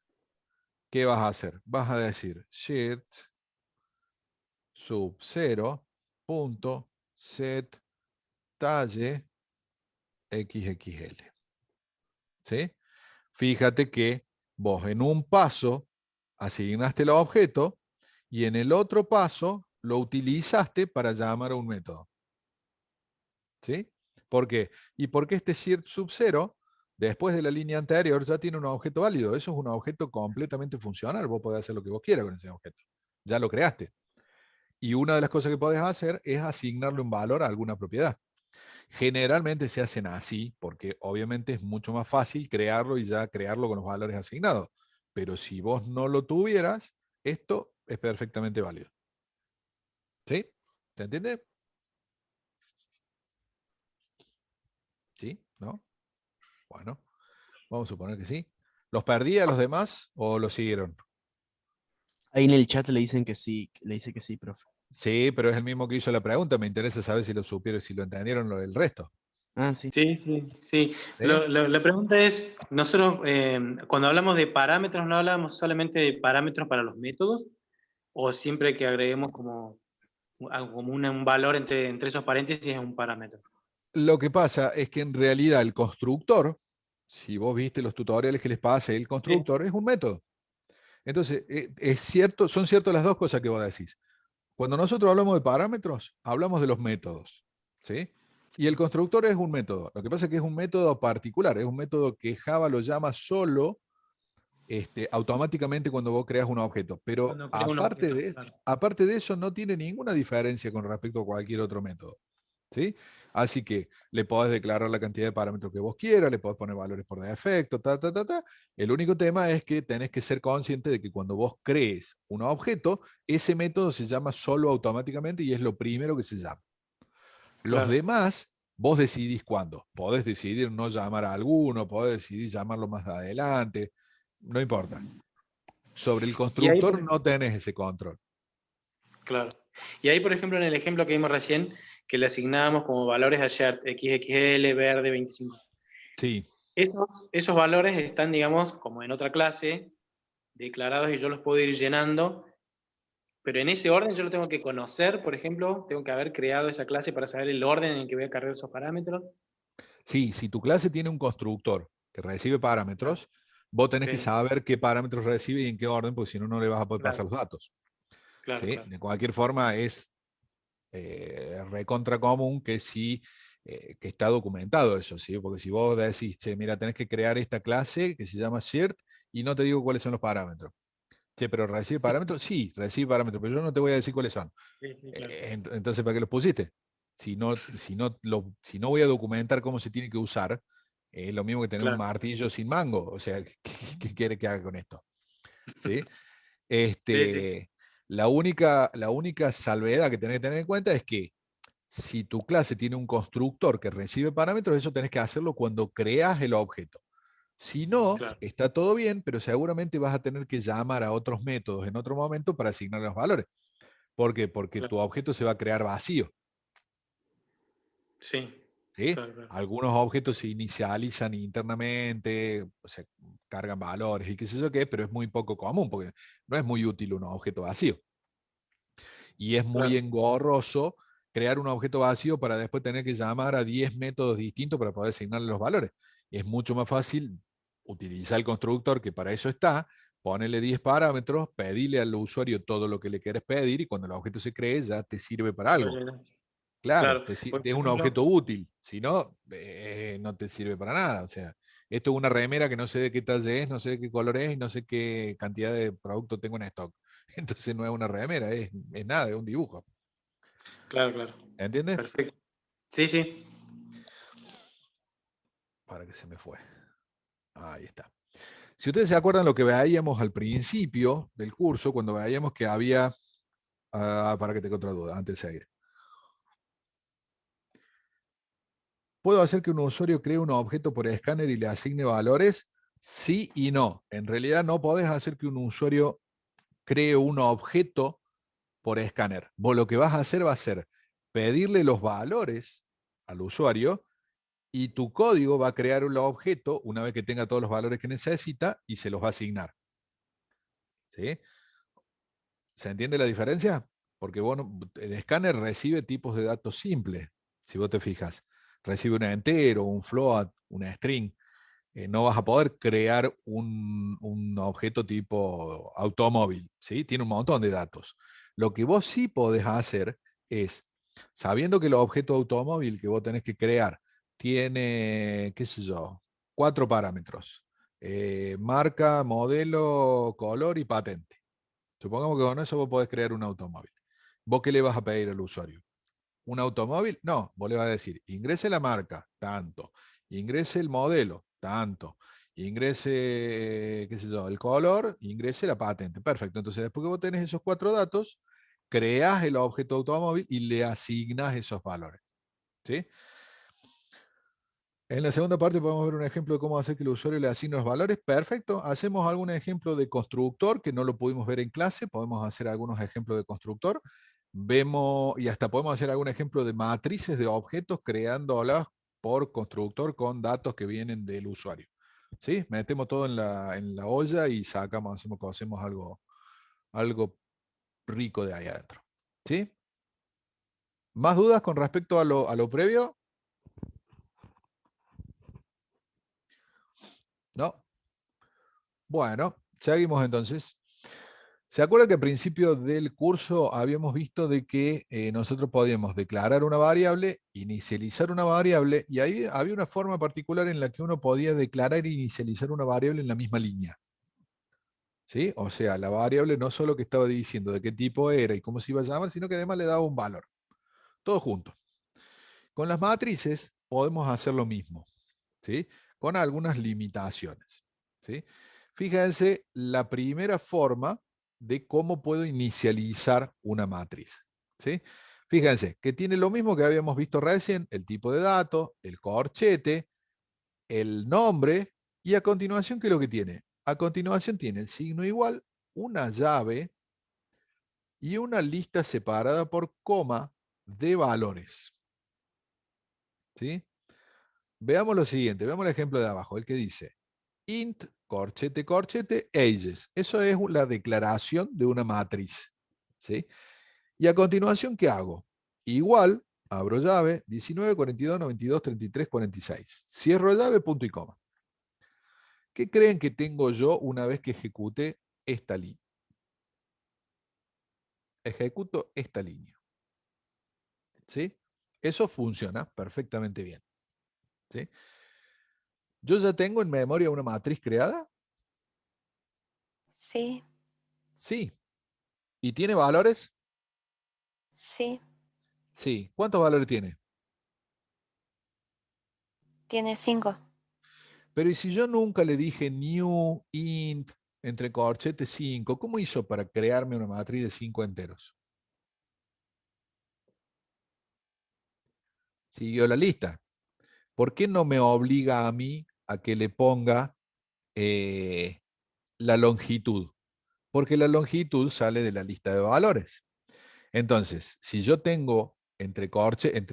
¿qué vas a hacer? Vas a decir shirt sub 0 punto set talle XXL. ¿Sí? Fíjate que vos en un paso asignaste el objeto y en el otro paso lo utilizaste para llamar a un método. ¿Sí? ¿Por qué? Y porque este shirt sub 0, después de la línea anterior, ya tiene un objeto válido. Eso es un objeto completamente funcional. Vos podés hacer lo que vos quieras con ese objeto. ya lo creaste. Y una de las cosas que podés hacer es asignarle un valor a alguna propiedad. Generalmente se hacen así, porque obviamente es mucho más fácil crearlo y ya crearlo con los valores asignados. Pero si vos no lo tuvieras, esto es perfectamente válido. ¿Sí? ¿Se entiende? ¿Sí? ¿No? Bueno, vamos a suponer que sí. ¿Los perdí a los demás o los siguieron? Ahí en el chat le dicen que sí, le dice que sí, profe. Sí, pero es el mismo que hizo la pregunta. Me interesa saber si lo supieron, si lo entendieron lo del resto. Ah, sí. Sí, sí, sí. ¿Sí? La pregunta es, nosotros cuando hablamos de parámetros, ¿no hablamos solamente de parámetros para los métodos? ¿O siempre que agreguemos como, como un valor entre esos paréntesis es un parámetro? Lo que pasa es que en realidad el constructor, si vos viste los tutoriales que les pasé, el Sí, constructor es un método. Entonces, es cierto, son ciertas las dos cosas que vos decís. Cuando nosotros hablamos de parámetros, hablamos de los métodos, ¿sí? Y el constructor es un método. Lo que pasa es que es un método particular, es un método que Java lo llama solo automáticamente cuando vos creas un objeto. Pero cuando creo un objeto, claro. aparte de eso, no tiene ninguna diferencia con respecto a cualquier otro método. ¿Sí? Así que le podés declarar la cantidad de parámetros que vos quieras, le podés poner valores por defecto, ta, ta, ta, ta. El único tema es que tenés que ser consciente de que cuando vos crees un objeto, ese método se llama solo automáticamente y es lo primero que se llama. Los Claro. demás, vos decidís cuándo. Podés decidir no llamar a alguno, podés decidir llamarlo más adelante, no importa. Sobre el Y ahí, constructor no tenés ese control. claro. Y ahí, por ejemplo, en el ejemplo que vimos recién, que le asignábamos como valores a Shirt, XXL, verde, 25. Sí, Esos valores están, digamos, como en otra clase, declarados y yo los puedo ir llenando, pero en ese orden yo lo tengo que conocer, por ejemplo, tengo que haber creado esa clase para saber el orden en el que voy a cargar esos parámetros. sí, si tu clase tiene un constructor que recibe Claro. parámetros, vos tenés que Sí, saber qué parámetros recibe y en qué orden, porque si no, no le vas a poder pasar claro, los datos. claro, ¿Sí? claro. De cualquier forma, es recontra común que sí, que está documentado eso, ¿sí? Porque si vos decís, che, mira, tenés que crear esta clase que se llama Shirt y no te digo cuáles son los parámetros. Che, pero ¿recibe parámetros? Sí, recibe parámetros, pero yo no te voy a decir cuáles son. Sí, sí, claro. Entonces, ¿para qué los pusiste? Si no voy a documentar cómo se tiene que usar, es lo mismo que tener un Claro. martillo sin mango. O sea, ¿qué quiere que haga con esto? ¿Sí? Sí, sí. La única salvedad que tenés que tener en cuenta es que si tu clase tiene un constructor que recibe parámetros, eso tenés que hacerlo cuando creas el objeto. Si no, Claro, está todo bien, pero seguramente vas a tener que llamar a otros métodos en otro momento para asignar los valores. ¿Por qué? Porque claro. tu objeto se va a crear vacío. Sí, ¿Sí? claro, claro. Algunos objetos se inicializan internamente, o sea, cargan valores y qué sé yo qué, pero es muy poco común porque no es muy útil un objeto vacío. Y es muy Claro, engorroso crear un objeto vacío para después tener que llamar a 10 métodos distintos para poder asignarle los valores. Es mucho más fácil utilizar el constructor que para eso está, ponerle 10 parámetros, pedirle al usuario todo lo que le quieres pedir y cuando el objeto se cree ya te sirve para lo algo. llenas. Claro, Claro. Por es un ejemplo, objeto útil, si no, no te sirve para nada. O sea, esto es una remera que no sé de qué talle es, no sé de qué color es y no sé qué cantidad de producto tengo en stock. Entonces no es una remera, es nada, es un dibujo. claro, claro. ¿Entiendes? Perfecto. Sí, sí. Para que se me fue. Ahí está. Si ustedes se acuerdan lo que veíamos al principio del curso, cuando veíamos que había, para que tenga otra duda, antes de seguir. ¿Puedo hacer que un usuario cree un objeto por escáner y le asigne valores? Sí y no. En realidad no podés hacer que un usuario cree un objeto por escáner. Vos lo que vas a hacer va a ser pedirle los valores al usuario y tu código va a crear un objeto una vez que tenga todos los valores que necesita y se los va a asignar. ¿Sí? ¿Se entiende la diferencia? Porque bueno, el escáner recibe tipos de datos simples, si vos te fijas. Recibe un entero, un float, una string. No vas a poder crear un objeto tipo automóvil, ¿sí? Tiene un montón de datos. Lo que vos sí podés hacer es, sabiendo que el objeto automóvil que vos tenés que crear tiene, qué sé yo, 4 parámetros. Marca, modelo, color y patente. Supongamos que con eso vos podés crear un automóvil. ¿Vos qué le vas a pedir al usuario? ¿Un automóvil? No, vos le vas a decir, ingrese la marca, tanto. Ingrese el modelo, tanto. Ingrese, qué sé yo, el color, ingrese la patente. Perfecto. Entonces, después que vos tenés esos 4 datos, creas el objeto automóvil y le asignas esos valores. ¿Sí? En la segunda parte podemos ver un ejemplo de cómo hacer que el usuario le asigne los valores. Perfecto. Hacemos algún ejemplo de constructor que no lo pudimos ver en clase. Podemos hacer algunos ejemplos de constructor. Vemos y hasta podemos hacer algún ejemplo de matrices de objetos creándolas por constructor con datos que vienen del usuario. ¿Sí? Metemos todo en la olla y sacamos, hacemos algo rico de ahí adentro. ¿Sí? ¿Más dudas con respecto a lo previo? ¿No? Bueno, seguimos entonces. ¿Se acuerda que al principio del curso habíamos visto de que nosotros podíamos declarar una variable, inicializar una variable, y ahí había una forma particular en la que uno podía declarar e inicializar una variable en la misma línea? ¿Sí? O sea, la variable no solo que estaba diciendo de qué tipo era y cómo se iba a llamar, sino que además le daba un valor. Todo junto. Con las matrices podemos hacer lo mismo, ¿sí? Con algunas limitaciones, ¿sí? Fíjense la primera forma de cómo puedo inicializar una matriz, ¿sí? Fíjense que tiene lo mismo que habíamos visto recién, el tipo de dato, el corchete, el nombre, y a continuación, ¿qué es lo que tiene? A continuación tiene el signo igual, una llave y una lista separada por coma de valores, ¿sí? Veamos lo siguiente, veamos el ejemplo de abajo, el que dice int, corchete, corchete, ages. Eso es la declaración de una matriz, ¿sí? Y a continuación, ¿qué hago? Igual, abro llave, 19, 42, 92, 33, 46. Cierro llave, punto y coma. ¿Qué creen que tengo yo una vez que ejecute esta línea? Ejecuto esta línea, ¿sí? Eso funciona perfectamente bien, ¿sí? Yo ya tengo en memoria una matriz creada. Sí, Sí. ¿Y tiene valores? sí. Sí. ¿Cuántos valores tiene? Tiene 5. Pero ¿y si yo nunca le dije new, int, entre corchetes 5, cómo hizo para crearme una matriz de 5 enteros? Siguió la lista. ¿Por qué no me obliga a mí a que le ponga la longitud? Porque la longitud sale de la lista de valores. Entonces, si yo tengo entre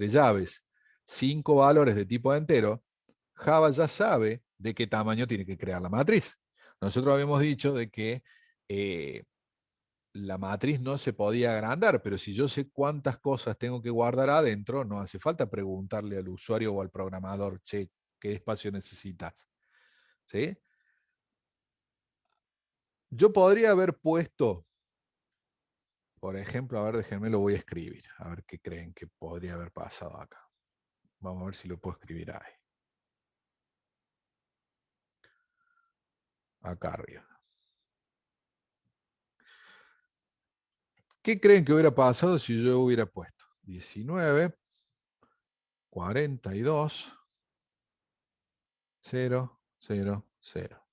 llaves 5 valores de tipo entero, Java ya sabe de qué tamaño tiene que crear la matriz. Nosotros habíamos dicho de que la matriz no se podía agrandar, pero si yo sé cuántas cosas tengo que guardar adentro, no hace falta preguntarle al usuario o al programador, che, ¿qué espacio necesitas? ¿Sí? Yo podría haber puesto, por ejemplo, a ver, déjenme lo voy a escribir, a ver qué creen que podría haber pasado acá. Vamos a ver si lo puedo escribir ahí. Acá arriba. ¿Qué creen que hubiera pasado si yo hubiera puesto 19, 42, 0, 0, 0?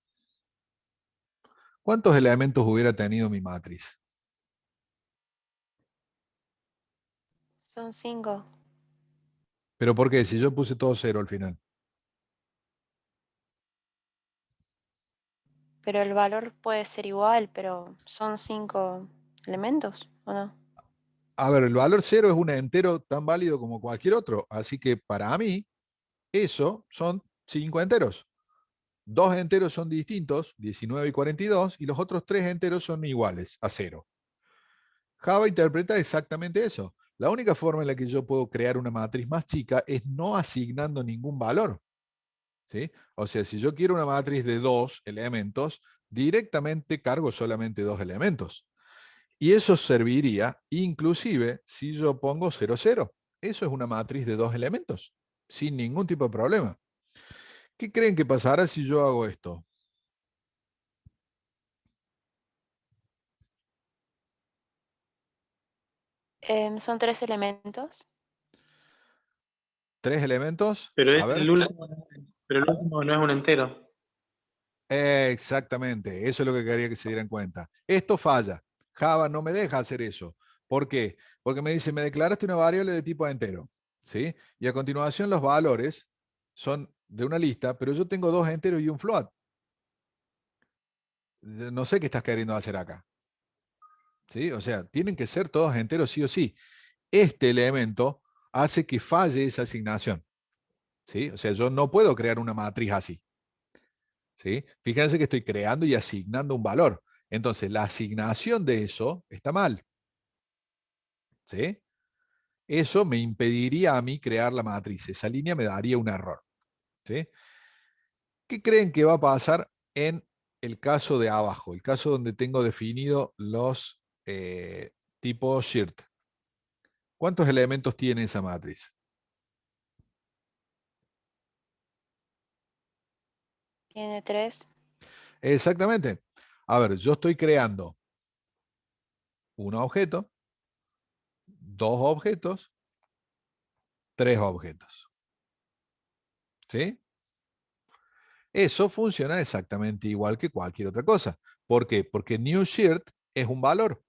¿Cuántos elementos hubiera tenido mi matriz? Son 5. ¿Pero por qué? Si yo puse todo 0 al final. Pero el valor puede ser igual, pero son 5 elementos, ¿o no? A ver, el valor 0 es un entero tan válido como cualquier otro. Así que para mí, eso son 5 enteros. 2 enteros son distintos, 19 y 42, y los otros 3 enteros son iguales a 0. Java interpreta exactamente eso. La única forma en la que yo puedo crear una matriz más chica es no asignando ningún valor, ¿sí? O sea, si yo quiero una matriz de 2 elementos, directamente cargo solamente 2 elementos. Y eso serviría inclusive si yo pongo 0, 0. Eso es una matriz de 2 elementos, sin ningún tipo de problema. ¿Qué creen que pasará si yo hago esto? Son 3 elementos. 3 elementos. Pero, A ver. el último no es un entero. Exactamente, eso es lo que quería que se dieran cuenta. Esto falla. Java no me deja hacer eso. ¿Por qué? Porque me dice, me declaraste una variable de tipo entero, ¿sí? Y a continuación los valores son de una lista, pero yo tengo 2 enteros y un float. No sé qué estás queriendo hacer acá. ¿Sí? O sea, tienen que ser todos enteros sí o sí. Este elemento hace que falle esa asignación. ¿Sí? O sea, yo no puedo crear una matriz así. ¿Sí? Fíjense que estoy creando y asignando un valor. Entonces, la asignación de eso está mal. ¿Sí? Eso me impediría a mí crear la matriz. Esa línea me daría un error. ¿Sí? ¿Qué creen que va a pasar en el caso de abajo? El caso donde tengo definido los tipos shirt. ¿Cuántos elementos tiene esa matriz? Tiene 3. Exactamente. A ver, yo estoy creando un objeto, 2 objetos, 3 objetos. ¿Sí? Eso funciona exactamente igual que cualquier otra cosa. ¿Por qué? Porque newShirt es un valor.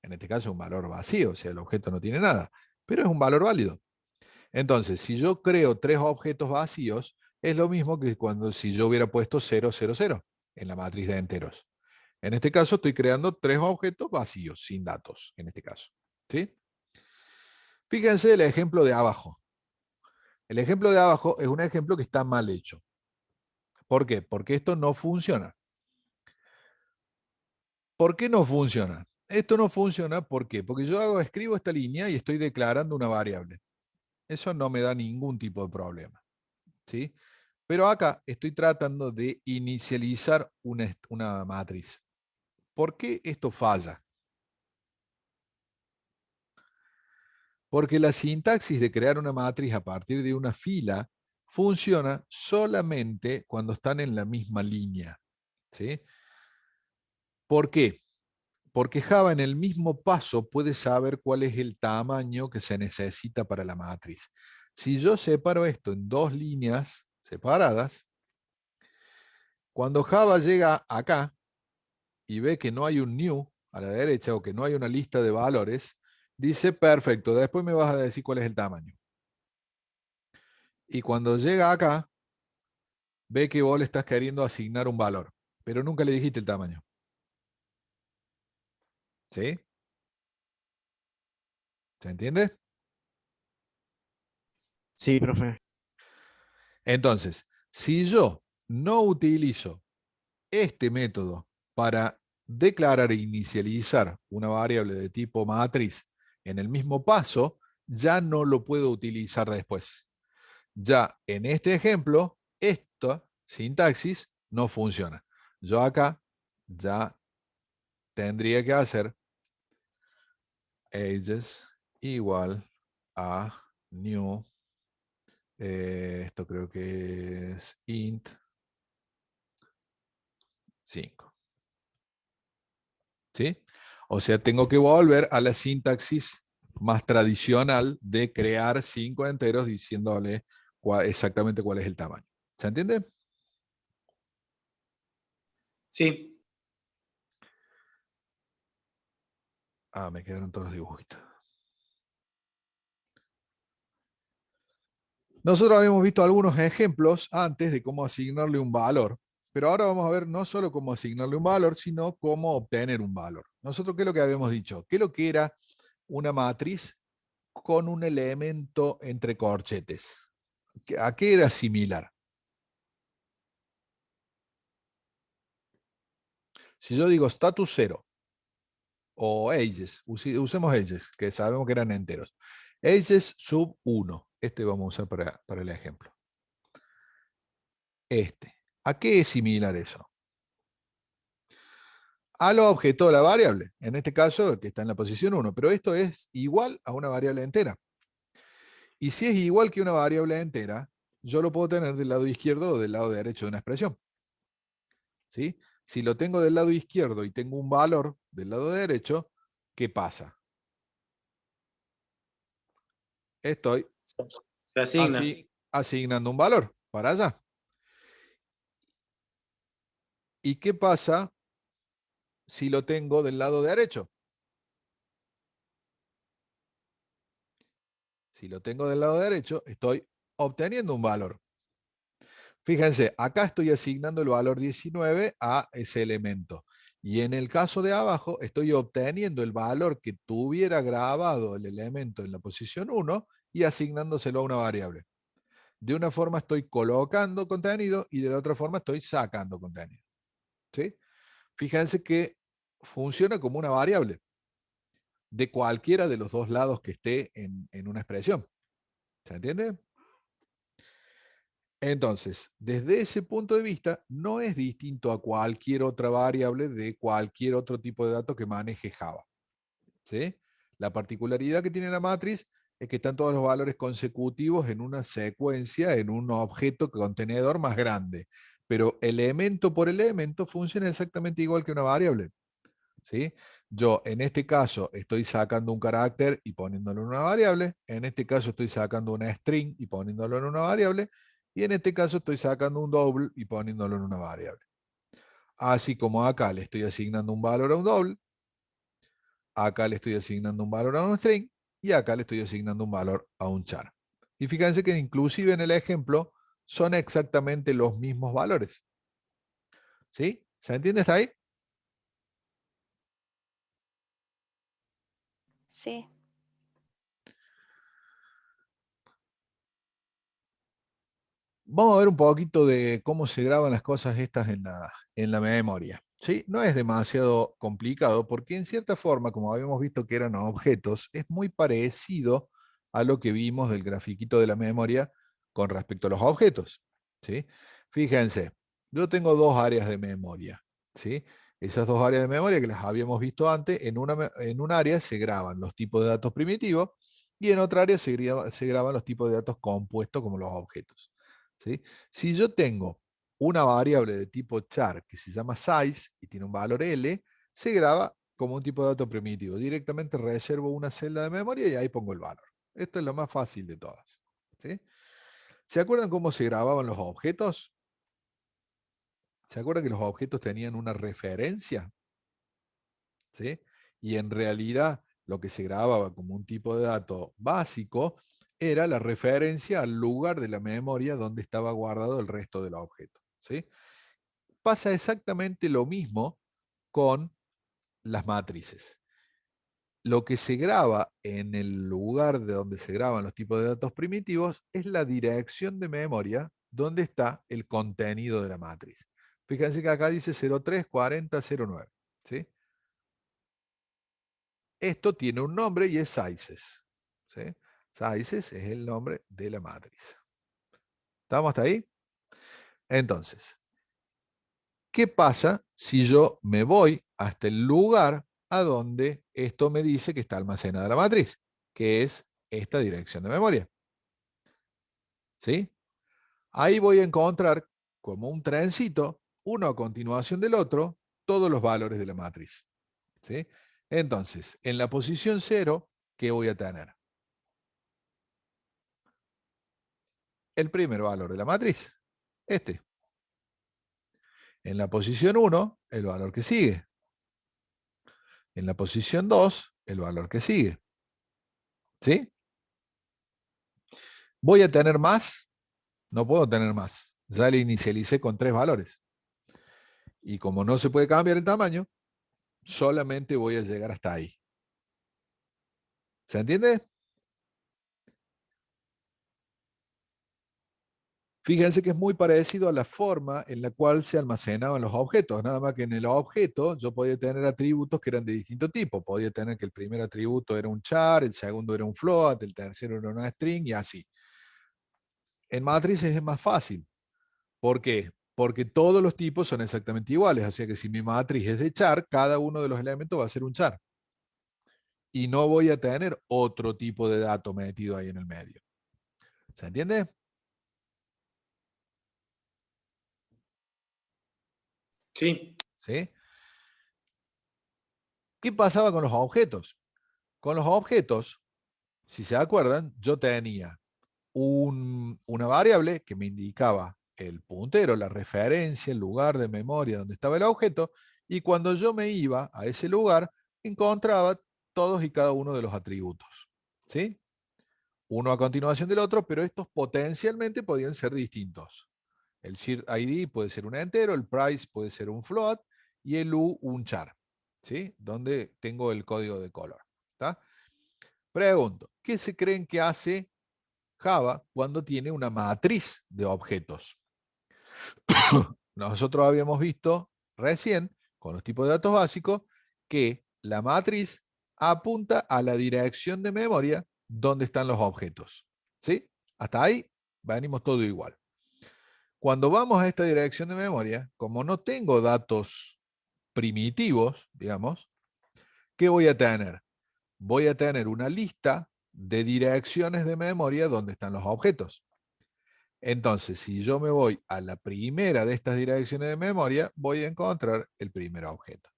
En este caso es un valor vacío, o sea, el objeto no tiene nada, pero es un valor válido. Entonces, si yo creo 3 objetos vacíos, es lo mismo que cuando si yo hubiera puesto 0, 0, 0 en la matriz de enteros. En este caso estoy creando 3 objetos vacíos, sin datos, en este caso. ¿Sí? Fíjense el ejemplo de abajo. El ejemplo de abajo es un ejemplo que está mal hecho. ¿Por qué? Porque esto no funciona. ¿Por qué no funciona? Esto no funciona, ¿por qué? Porque yo escribo esta línea y estoy declarando una variable. Eso no me da ningún tipo de problema. ¿Sí? Pero acá estoy tratando de inicializar una matriz. ¿Por qué esto falla? Porque la sintaxis de crear una matriz a partir de una fila funciona solamente cuando están en la misma línea. ¿Sí? ¿Por qué? Porque Java en el mismo paso puede saber cuál es el tamaño que se necesita para la matriz. Si yo separo esto en 2 líneas separadas, cuando Java llega acá y ve que no hay un new a la derecha o que no hay una lista de valores, dice, perfecto, después me vas a decir cuál es el tamaño. Y cuando llega acá, ve que vos le estás queriendo asignar un valor, pero nunca le dijiste el tamaño. ¿Sí? ¿Se entiende? Sí, profe. Entonces, si yo no utilizo este método para declarar e inicializar una variable de tipo matriz en el mismo paso, ya no lo puedo utilizar después. Ya en este ejemplo, esta sintaxis no funciona. Yo acá ya tendría que hacer ages igual a new, esto creo que es int 5. ¿Sí? O sea, tengo que volver a la sintaxis más tradicional de crear 5 enteros diciéndole exactamente cuál es el tamaño. ¿Se entiende? Sí. Ah, me quedaron todos los dibujitos. Nosotros habíamos visto algunos ejemplos antes de cómo asignarle un valor, pero ahora vamos a ver no solo cómo asignarle un valor, sino cómo obtener un valor. Nosotros, ¿qué es lo que habíamos dicho? ¿Qué es lo que era una matriz con un elemento entre corchetes? ¿A qué era similar? Si yo digo status 0 o ages, usemos ages, que sabemos que eran enteros. Ages sub 1, este vamos a usar para el ejemplo. ¿A qué es similar eso? A los objetos de la variable, en este caso que está en la posición 1, pero esto es igual a una variable entera. Y si es igual que una variable entera, yo lo puedo tener del lado izquierdo o del lado derecho de una expresión. ¿Sí? Si lo tengo del lado izquierdo y tengo un valor del lado derecho, ¿qué pasa? estoy Se asigna. asignando un valor para allá. ¿Y qué pasa si lo tengo del lado derecho? Si lo tengo del lado derecho, estoy obteniendo un valor. Fíjense, acá estoy asignando el valor 19 a ese elemento. Y en el caso de abajo, estoy obteniendo el valor que tuviera grabado el elemento en la posición 1 y asignándoselo a una variable. De una forma estoy colocando contenido y de la otra forma estoy sacando contenido. ¿Sí? Fíjense que funciona como una variable de cualquiera de los dos lados que esté en una expresión. ¿Se entiende? Entonces, desde ese punto de vista, no es distinto a cualquier otra variable de cualquier otro tipo de dato que maneje Java. ¿Sí? La particularidad que tiene la matriz es que están todos los valores consecutivos en una secuencia, en un objeto contenedor más grande. Pero elemento por elemento funciona exactamente igual que una variable. ¿Sí? Yo en este caso estoy sacando un carácter y poniéndolo en una variable, en este caso estoy sacando una string y poniéndolo en una variable, y en este caso estoy sacando un double y poniéndolo en una variable. Así como acá le estoy asignando un valor a un double, acá le estoy asignando un valor a un string y acá le estoy asignando un valor a un char. Y fíjense que inclusive en el ejemplo son exactamente los mismos valores. ¿Sí? ¿Se entiende hasta ahí? Sí. Vamos a ver un poquito de cómo se graban las cosas estas en la memoria. ¿Sí? No es demasiado complicado porque en cierta forma, como habíamos visto que eran objetos, es muy parecido a lo que vimos del grafiquito de la memoria con respecto a los objetos. ¿Sí? Fíjense, yo tengo dos áreas de memoria. ¿Sí? Esas dos áreas de memoria que las habíamos visto antes, en un área se graban los tipos de datos primitivos y en otra área se graban los tipos de datos compuestos como los objetos. ¿Sí? Si yo tengo una variable de tipo char que se llama size y tiene un valor L, se graba como un tipo de dato primitivo. Directamente reservo una celda de memoria y ahí pongo el valor. Esto es lo más fácil de todas. ¿Sí? ¿Se acuerdan cómo se grababan los objetos? ¿Se acuerdan que los objetos tenían una referencia? ¿Sí? Y en realidad lo que se grababa como un tipo de dato básico era la referencia al lugar de la memoria donde estaba guardado el resto del objeto. ¿Sí? Pasa exactamente lo mismo con las matrices. Lo que se graba en el lugar de donde se graban los tipos de datos primitivos es la dirección de memoria donde está el contenido de la matriz. Fíjense que acá dice 034009. ¿Sí? Esto tiene un nombre y es sizes. ¿Sí? Sizes es el nombre de la matriz. ¿Estamos hasta ahí? Entonces, ¿qué pasa si yo me voy hasta el lugar a donde esto me dice que está almacenada la matriz? Que es esta dirección de memoria. ¿Sí? Ahí voy a encontrar como un trencito, uno a continuación del otro, todos los valores de la matriz. ¿Sí? Entonces, en la posición 0, ¿qué voy a tener? El primer valor de la matriz, este. En la posición 1, el valor que sigue. En la posición 2, el valor que sigue. ¿Sí? ¿Voy a tener más? No puedo tener más. Ya le inicialicé con 3 valores. Y como no se puede cambiar el tamaño, solamente voy a llegar hasta ahí. ¿Se entiende? Fíjense que es muy parecido a la forma en la cual se almacenaban los objetos, nada más que en el objeto yo podía tener atributos que eran de distinto tipo. Podía tener que el primer atributo era un char, el segundo era un float, el tercero era una string y así. En matrices es más fácil. ¿Por qué? Porque todos los tipos son exactamente iguales. Así que si mi matriz es de char, cada uno de los elementos va a ser un char. Y no voy a tener otro tipo de dato metido ahí en el medio. ¿Se entiende? Sí. ¿Sí? ¿Qué pasaba con los objetos? Con los objetos, Si se acuerdan, yo tenía una variable que me indicaba el puntero, la referencia, el lugar de memoria donde estaba el objeto, y cuando yo me iba a ese lugar, encontraba todos y cada uno de los atributos. ¿Sí? Uno a continuación del otro, pero estos potencialmente podían ser distintos. El shared ID puede ser un entero, el price puede ser un float y el U un char, ¿sí? Donde tengo el código de color. ¿Está? Pregunto, ¿qué se creen que hace Java cuando tiene una matriz de objetos? Nosotros habíamos visto recién, con los tipos de datos básicos, que la matriz apunta a la dirección de memoria donde están los objetos. ¿Sí? Hasta ahí venimos todo igual. Cuando vamos a esta dirección de memoria, como no tengo datos primitivos, digamos, ¿qué voy a tener? Voy a tener una lista de direcciones de memoria donde están los objetos. Entonces, si yo me voy a la primera de estas direcciones de memoria, voy a encontrar el primer objeto.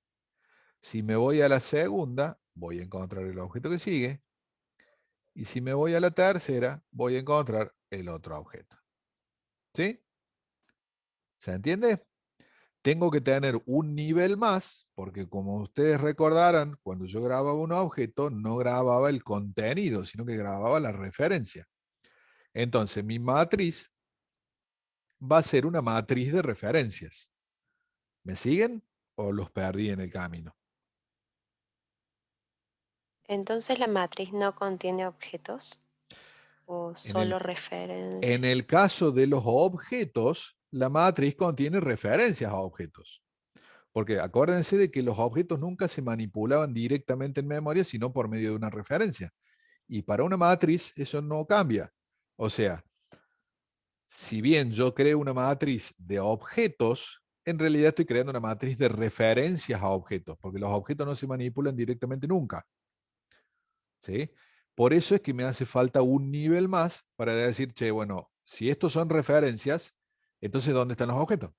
Si me voy a la segunda, voy a encontrar el objeto que sigue. Y si me voy a la tercera, voy a encontrar el otro objeto. ¿Sí? ¿Se entiende? Tengo que tener un nivel más, porque como ustedes recordarán, cuando yo grababa un objeto, no grababa el contenido, sino que grababa la referencia. Entonces, mi matriz va a ser una matriz de referencias. ¿Me siguen o los perdí en el camino? Entonces la matriz no contiene objetos o En solo el, referencias. en el caso de los objetos, la matriz contiene referencias a objetos. Porque acuérdense de que los objetos nunca se manipulaban directamente en memoria, sino por medio de una referencia. Y para una matriz eso no cambia. O sea, si bien yo creo una matriz de objetos, en realidad estoy creando una matriz de referencias a objetos, porque los objetos no se manipulan directamente nunca. ¿Sí? Por eso es que me hace falta un nivel más para decir, che, bueno, si estos son referencias, entonces ¿dónde están los objetos?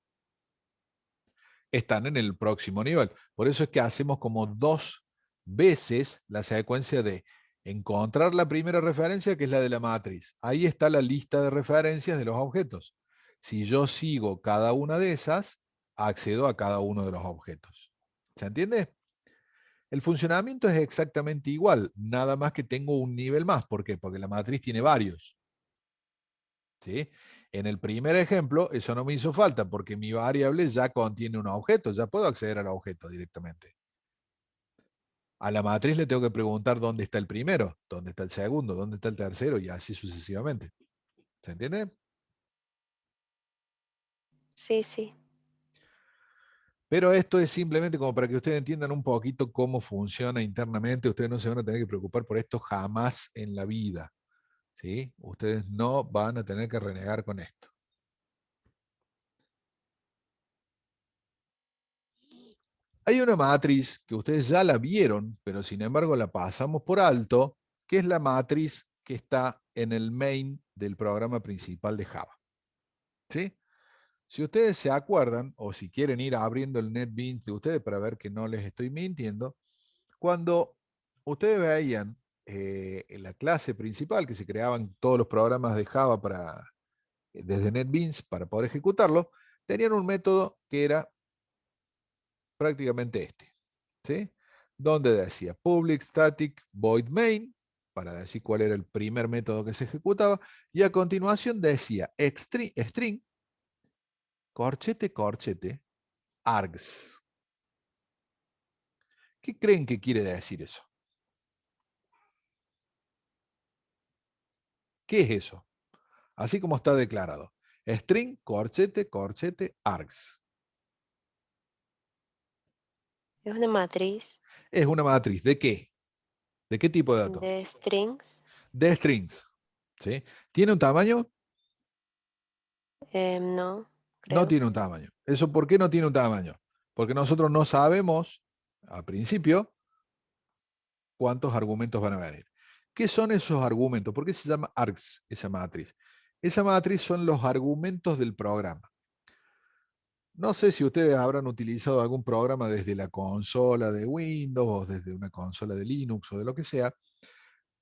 Están en el próximo nivel. Por eso es que hacemos como 2 veces la secuencia de encontrar la primera referencia, que es la de la matriz. Ahí está la lista de referencias de los objetos. Si yo sigo cada una de esas, accedo a cada uno de los objetos. ¿Se entiende? El funcionamiento es exactamente igual, nada más que tengo un nivel más. ¿Por qué? Porque la matriz tiene varios. ¿Sí? En el primer ejemplo, eso no me hizo falta porque mi variable ya contiene un objeto, ya puedo acceder al objeto directamente. A la matriz le tengo que preguntar dónde está el primero, dónde está el segundo, dónde está el tercero y así sucesivamente. ¿Se entiende? Sí, sí. Pero esto es simplemente como para que ustedes entiendan un poquito cómo funciona internamente. Ustedes no se van a tener que preocupar por esto jamás en la vida. ¿Sí? Ustedes no van a tener que renegar con esto. Hay una matriz que ustedes ya la vieron, pero sin embargo la pasamos por alto, que es la matriz que está en el main del programa principal de Java. ¿Sí? Si ustedes se acuerdan, o si quieren ir abriendo el NetBeans de ustedes para ver que no les estoy mintiendo, cuando ustedes veían en la clase principal que se creaban todos los programas de Java desde NetBeans para poder ejecutarlo, tenían un método que era prácticamente este, ¿sí? Donde decía public static void main, para decir cuál era el primer método que se ejecutaba, y a continuación decía string corchete, corchete, args. ¿Qué creen que quiere decir eso? ¿Qué es eso? Así como está declarado. String, corchete, corchete, args. Es una matriz Es una matriz. ¿De qué? ¿De qué tipo de datos? de strings. De strings. ¿Sí? ¿Tiene un tamaño? No, No creo. tiene un tamaño. ¿Eso por qué no tiene un tamaño? Porque nosotros no sabemos, a principio, cuántos argumentos van a venir. ¿Qué son esos argumentos? ¿Por qué se llama args esa matriz? Esa matriz son los argumentos del programa. No sé si ustedes habrán utilizado algún programa desde la consola de Windows o desde una consola de Linux o de lo que sea,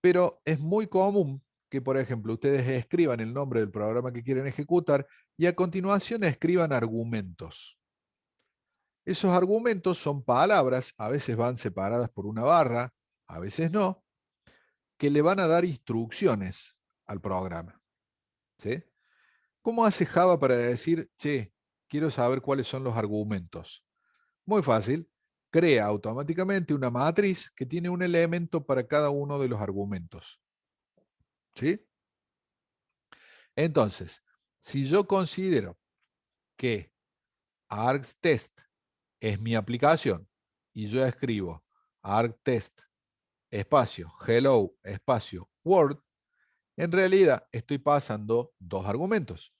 Pero es muy común que, por ejemplo, ustedes escriban el nombre del programa que quieren ejecutar y a continuación escriban argumentos. Esos argumentos son palabras, a veces van separadas por una barra, a veces no, que le van a dar instrucciones al programa. ¿Sí? ¿Cómo hace Java para decir, che, quiero saber cuáles son los argumentos? Muy fácil. Crea automáticamente una matriz que tiene un elemento para cada uno de los argumentos. ¿Sí? Entonces, si yo considero que ArcTest es mi aplicación y yo escribo ArcTest espacio hello espacio Word, en realidad estoy pasando dos argumentos.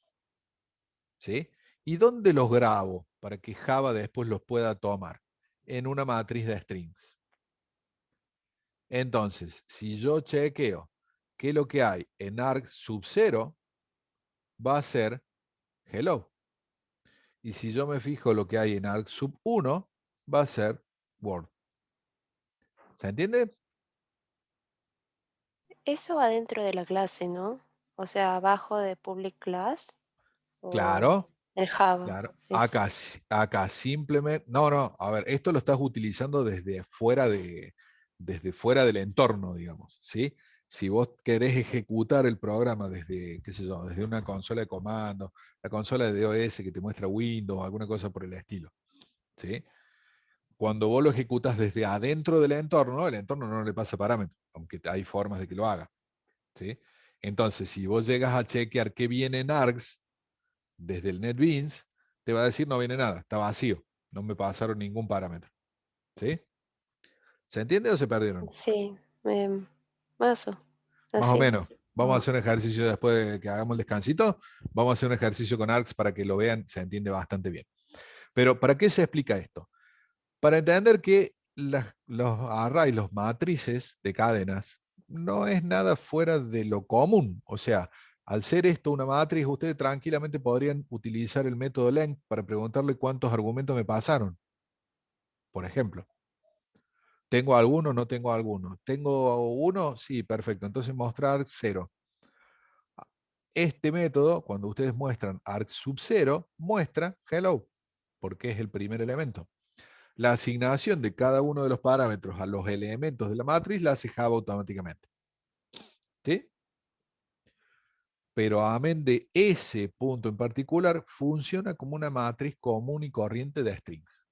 ¿Sí? ¿Y dónde los grabo para que Java después los pueda tomar? En una matriz de strings. Entonces, si yo chequeo que lo que hay en arg sub 0 va a ser hello. Y si yo me fijo lo que hay en arg sub 1 va a ser Word. ¿Se entiende? Eso va dentro de la clase, ¿no? O sea, abajo de public class o Claro, el Java. claro. Es, Acá simplemente, no, a ver, esto lo estás utilizando desde fuera del entorno, digamos, ¿sí? Si vos querés ejecutar el programa desde, qué sé yo, desde una consola de comando, la consola de DOS que te muestra Windows, alguna cosa por el estilo, ¿sí? Cuando vos lo ejecutas desde adentro del entorno, el entorno no le pasa parámetros, aunque hay formas de que lo haga, ¿sí? Entonces, si vos llegas a chequear qué viene en args desde el NetBeans, te va a decir no viene nada, está vacío, no me pasaron ningún parámetro, ¿sí? ¿Se entiende o se perdieron? sí, más o Más o así. menos. Vamos a hacer un ejercicio después de que hagamos el descansito. Vamos a hacer un ejercicio con args para que lo vean, se entiende bastante bien. Pero ¿para qué se explica esto? Para entender que los arrays, los matrices de cadenas, no es nada fuera de lo común. O sea, al ser esto una matriz, ustedes tranquilamente podrían utilizar el método length para preguntarle cuántos argumentos me pasaron. Por ejemplo, ¿tengo alguno? No tengo alguno. ¿Tengo uno? Sí, perfecto. Entonces mostrar 0. Este método, cuando ustedes muestran arg sub 0, muestra hello, porque es el primer elemento. La asignación de cada uno de los parámetros a los elementos de la matriz la hace Java automáticamente. ¿Sí? Pero amén de ese punto en particular, funciona como una matriz común y corriente de strings.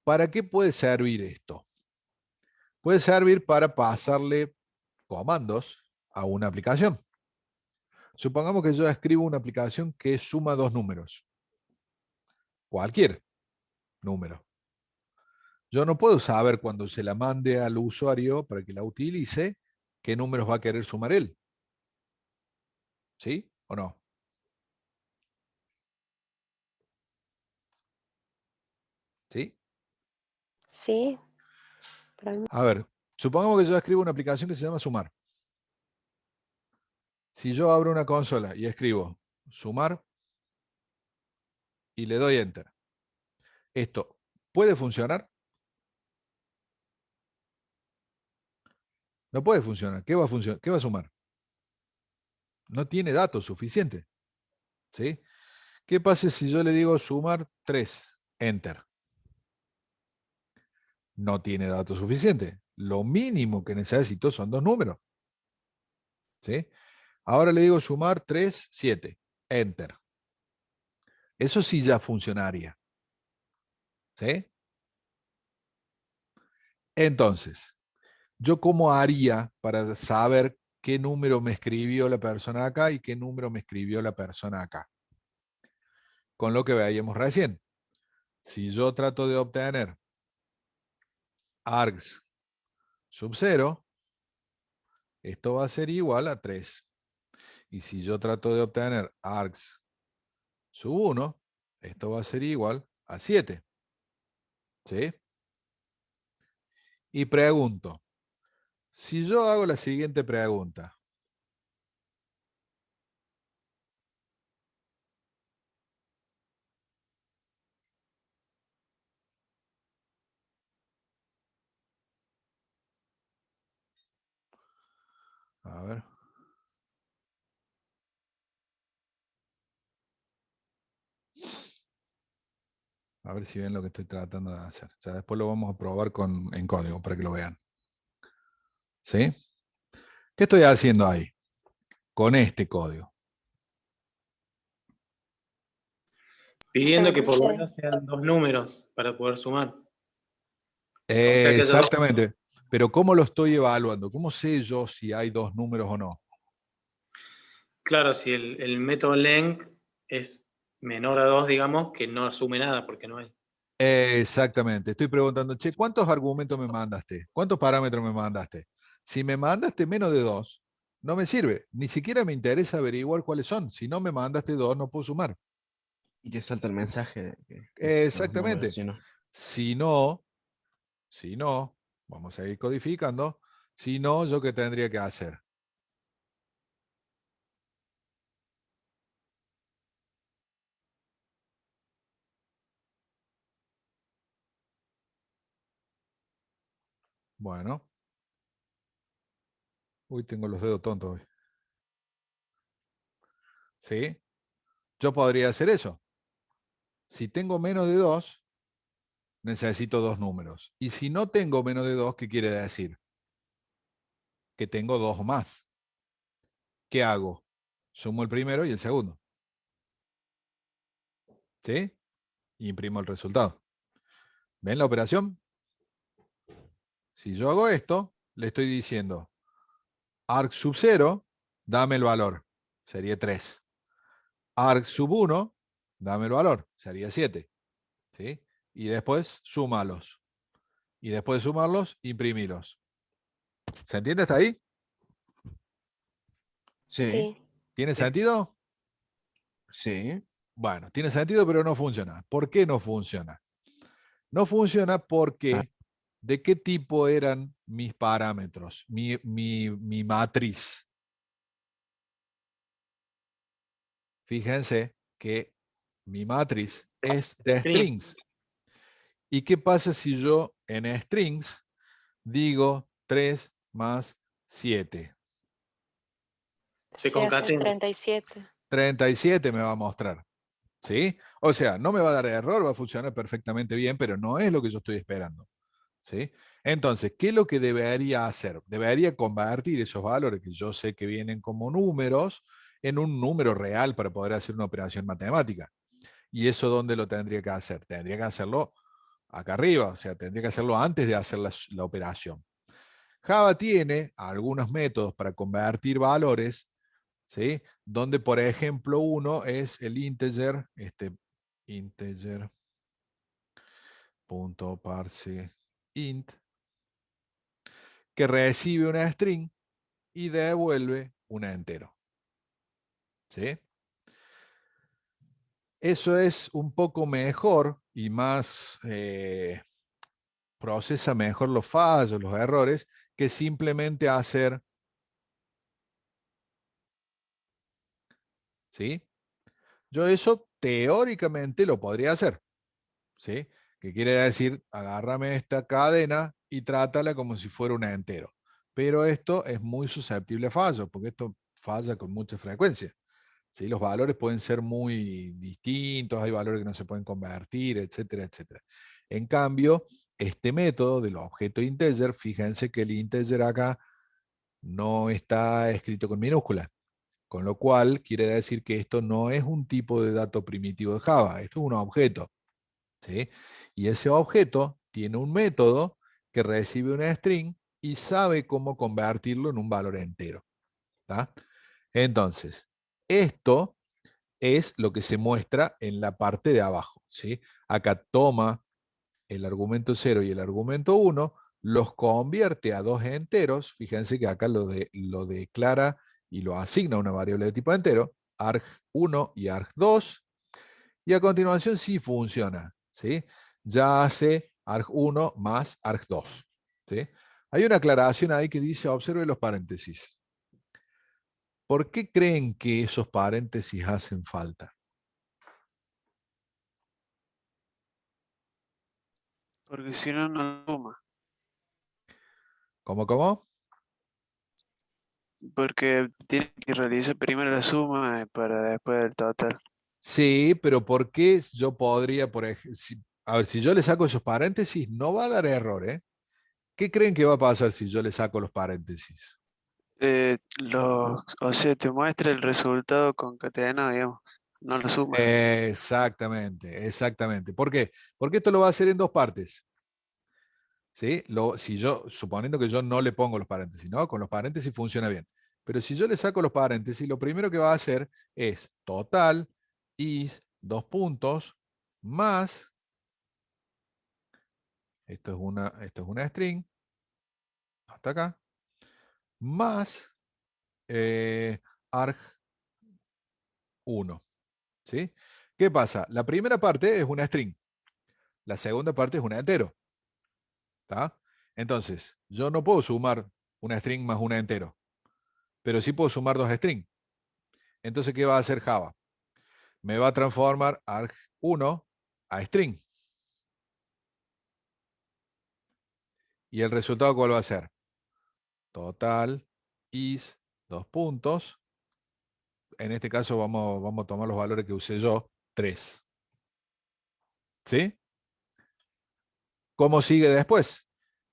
¿Para qué puede servir esto? Puede servir para pasarle comandos a una aplicación. Supongamos que yo escribo una aplicación que suma dos números. Cualquier número. Yo no puedo saber cuando se la mande al usuario para que la utilice qué números va a querer sumar él. ¿Sí o no? ¿Sí? Sí, para mí. A ver, supongamos que yo escribo una aplicación que se llama Sumar. Si yo abro una consola y escribo Sumar y le doy Enter, ¿esto puede funcionar? No puede funcionar. ¿Qué va a funcionar? ¿Qué va a sumar? No tiene datos suficientes. ¿Sí? ¿Qué pasa si yo le digo sumar 3? Enter. No tiene datos suficientes. Lo mínimo que necesito son dos números. ¿Sí? Ahora le digo sumar 3, 7. Enter. Eso sí ya funcionaría. ¿Sí? Entonces, ¿yo cómo haría para saber qué número me escribió la persona acá y qué número me escribió la persona acá? Con lo que veíamos recién. Si yo trato de obtener args sub 0, esto va a ser igual a 3. Y si yo trato de obtener args sub 1, esto va a ser igual a 7. ¿Sí? Y pregunto, si yo hago la siguiente pregunta, A ver. A ver si ven lo que estoy tratando de hacer. O sea, después lo vamos a probar en código para que lo vean. ¿Sí? ¿Qué estoy haciendo ahí? Con este código. Pidiendo que Según por lo dice, menos sean 2 números para poder sumar. O sea que haya dos. Exactamente. Pero ¿cómo lo estoy evaluando? ¿Cómo sé yo si hay dos números o no? Claro, si el método length es menor a 2, digamos, que no asume nada porque no hay. Exactamente. Estoy preguntando, che, ¿cuántos argumentos me mandaste? ¿Cuántos parámetros me mandaste? Si me mandaste menos de 2, no me sirve. Ni siquiera me interesa averiguar cuáles son. Si no me mandaste 2, no puedo sumar. Y te salta el mensaje de que son los números, Exactamente. ¿sí o no? Si no, si no, vamos a ir codificando. Si no, ¿yo qué tendría que hacer? Bueno. Uy, tengo los dedos tontos hoy. ¿Sí? Yo podría hacer eso. Si tengo menos de 2, necesito dos números. Y si no tengo menos de 2, ¿qué quiere decir? Que tengo 2 o más. ¿Qué hago? Sumo el primero y el segundo. ¿Sí? Y imprimo el resultado. ¿Ven la operación? Si yo hago esto, le estoy diciendo arg sub 0, dame el valor. Sería 3. Arg sub 1, dame el valor. Sería 7. ¿Sí? Y después súmalos. Y después de sumarlos, imprimilos. ¿Se entiende hasta ahí? Sí, sí, ¿Tiene Sí. sentido? sí. Bueno, tiene sentido, pero no funciona. ¿Por qué no funciona? No funciona Ah, porque ¿de qué tipo eran mis parámetros? Mi matriz. Fíjense que mi matriz es de String. strings. ¿Y qué pasa si yo en strings digo 3 más 7? Se si haces concatena. 37. 37 me va a mostrar. ¿Sí? O sea, no me va a dar error, va a funcionar perfectamente bien, pero no es lo que yo estoy esperando. ¿Sí? Entonces, ¿qué es lo que debería hacer? Debería convertir esos valores que yo sé que vienen como números en un número real para poder hacer una operación matemática. ¿Y eso dónde lo tendría que hacer? Tendría que hacerlo acá arriba, o sea, tendría que hacerlo antes de hacer la operación. Java tiene algunos métodos para convertir valores, ¿sí? Donde, por ejemplo, uno es el integer, integer.parseInt, que recibe una string y devuelve un entero. ¿Sí? Eso es un poco mejor y más, procesa mejor los fallos, los errores, que simplemente hacer, ¿sí? Yo eso teóricamente lo podría hacer, ¿sí? Que quiere decir, agárrame esta cadena y trátala como si fuera un entero. Pero esto es muy susceptible a fallos, porque esto falla con mucha frecuencia. ¿Sí? Los valores pueden ser muy distintos, hay valores que no se pueden convertir, etcétera, etcétera. En cambio, este método del objeto integer, fíjense que el integer acá no está escrito con minúscula, con lo cual quiere decir que esto no es un tipo de dato primitivo de Java, esto es un objeto. ¿Sí? Y ese objeto tiene un método que recibe una string y sabe cómo convertirlo en un valor entero. ¿Tá? Entonces, esto es lo que se muestra en la parte de abajo. ¿Sí? Acá toma el argumento 0 y el argumento 1, los convierte a dos enteros. Fíjense que acá lo declara y lo asigna a una variable de tipo entero, arg1 y arg2, y a continuación sí funciona. ¿Sí? Ya hace arg1 más arg2. ¿Sí? Hay una aclaración ahí que dice, observe los paréntesis. ¿Por qué creen que esos paréntesis hacen falta? Porque si no, no suma. ¿Cómo, cómo? Porque tiene que realizar primero la suma para después el total. Sí, pero ¿por qué yo podría, por ejemplo, a ver, si yo le saco esos paréntesis, no va a dar error, ¿eh? ¿Qué creen que va a pasar si yo le saco los paréntesis? O sea, te muestra el resultado concatenado, digamos, no lo suma. Exactamente, exactamente. ¿Por qué? Porque esto lo va a hacer en dos partes. ¿Sí? Si yo, suponiendo que yo no le pongo los paréntesis, ¿no? Con los paréntesis funciona bien. Pero si yo le saco los paréntesis, lo primero que va a hacer es total y dos puntos más, esto es una string, hasta acá, más arg1. ¿Sí? ¿Qué pasa? La primera parte es una string, la segunda parte es un entero. ¿Está? Entonces, yo no puedo sumar una string más un entero, pero sí puedo sumar dos strings. Entonces, ¿qué va a hacer Java? Me va a transformar arg1 a string. ¿Y el resultado cuál va a ser? Total is dos puntos. En este caso vamos a tomar los valores que usé yo, 3. ¿Sí? ¿Cómo sigue después?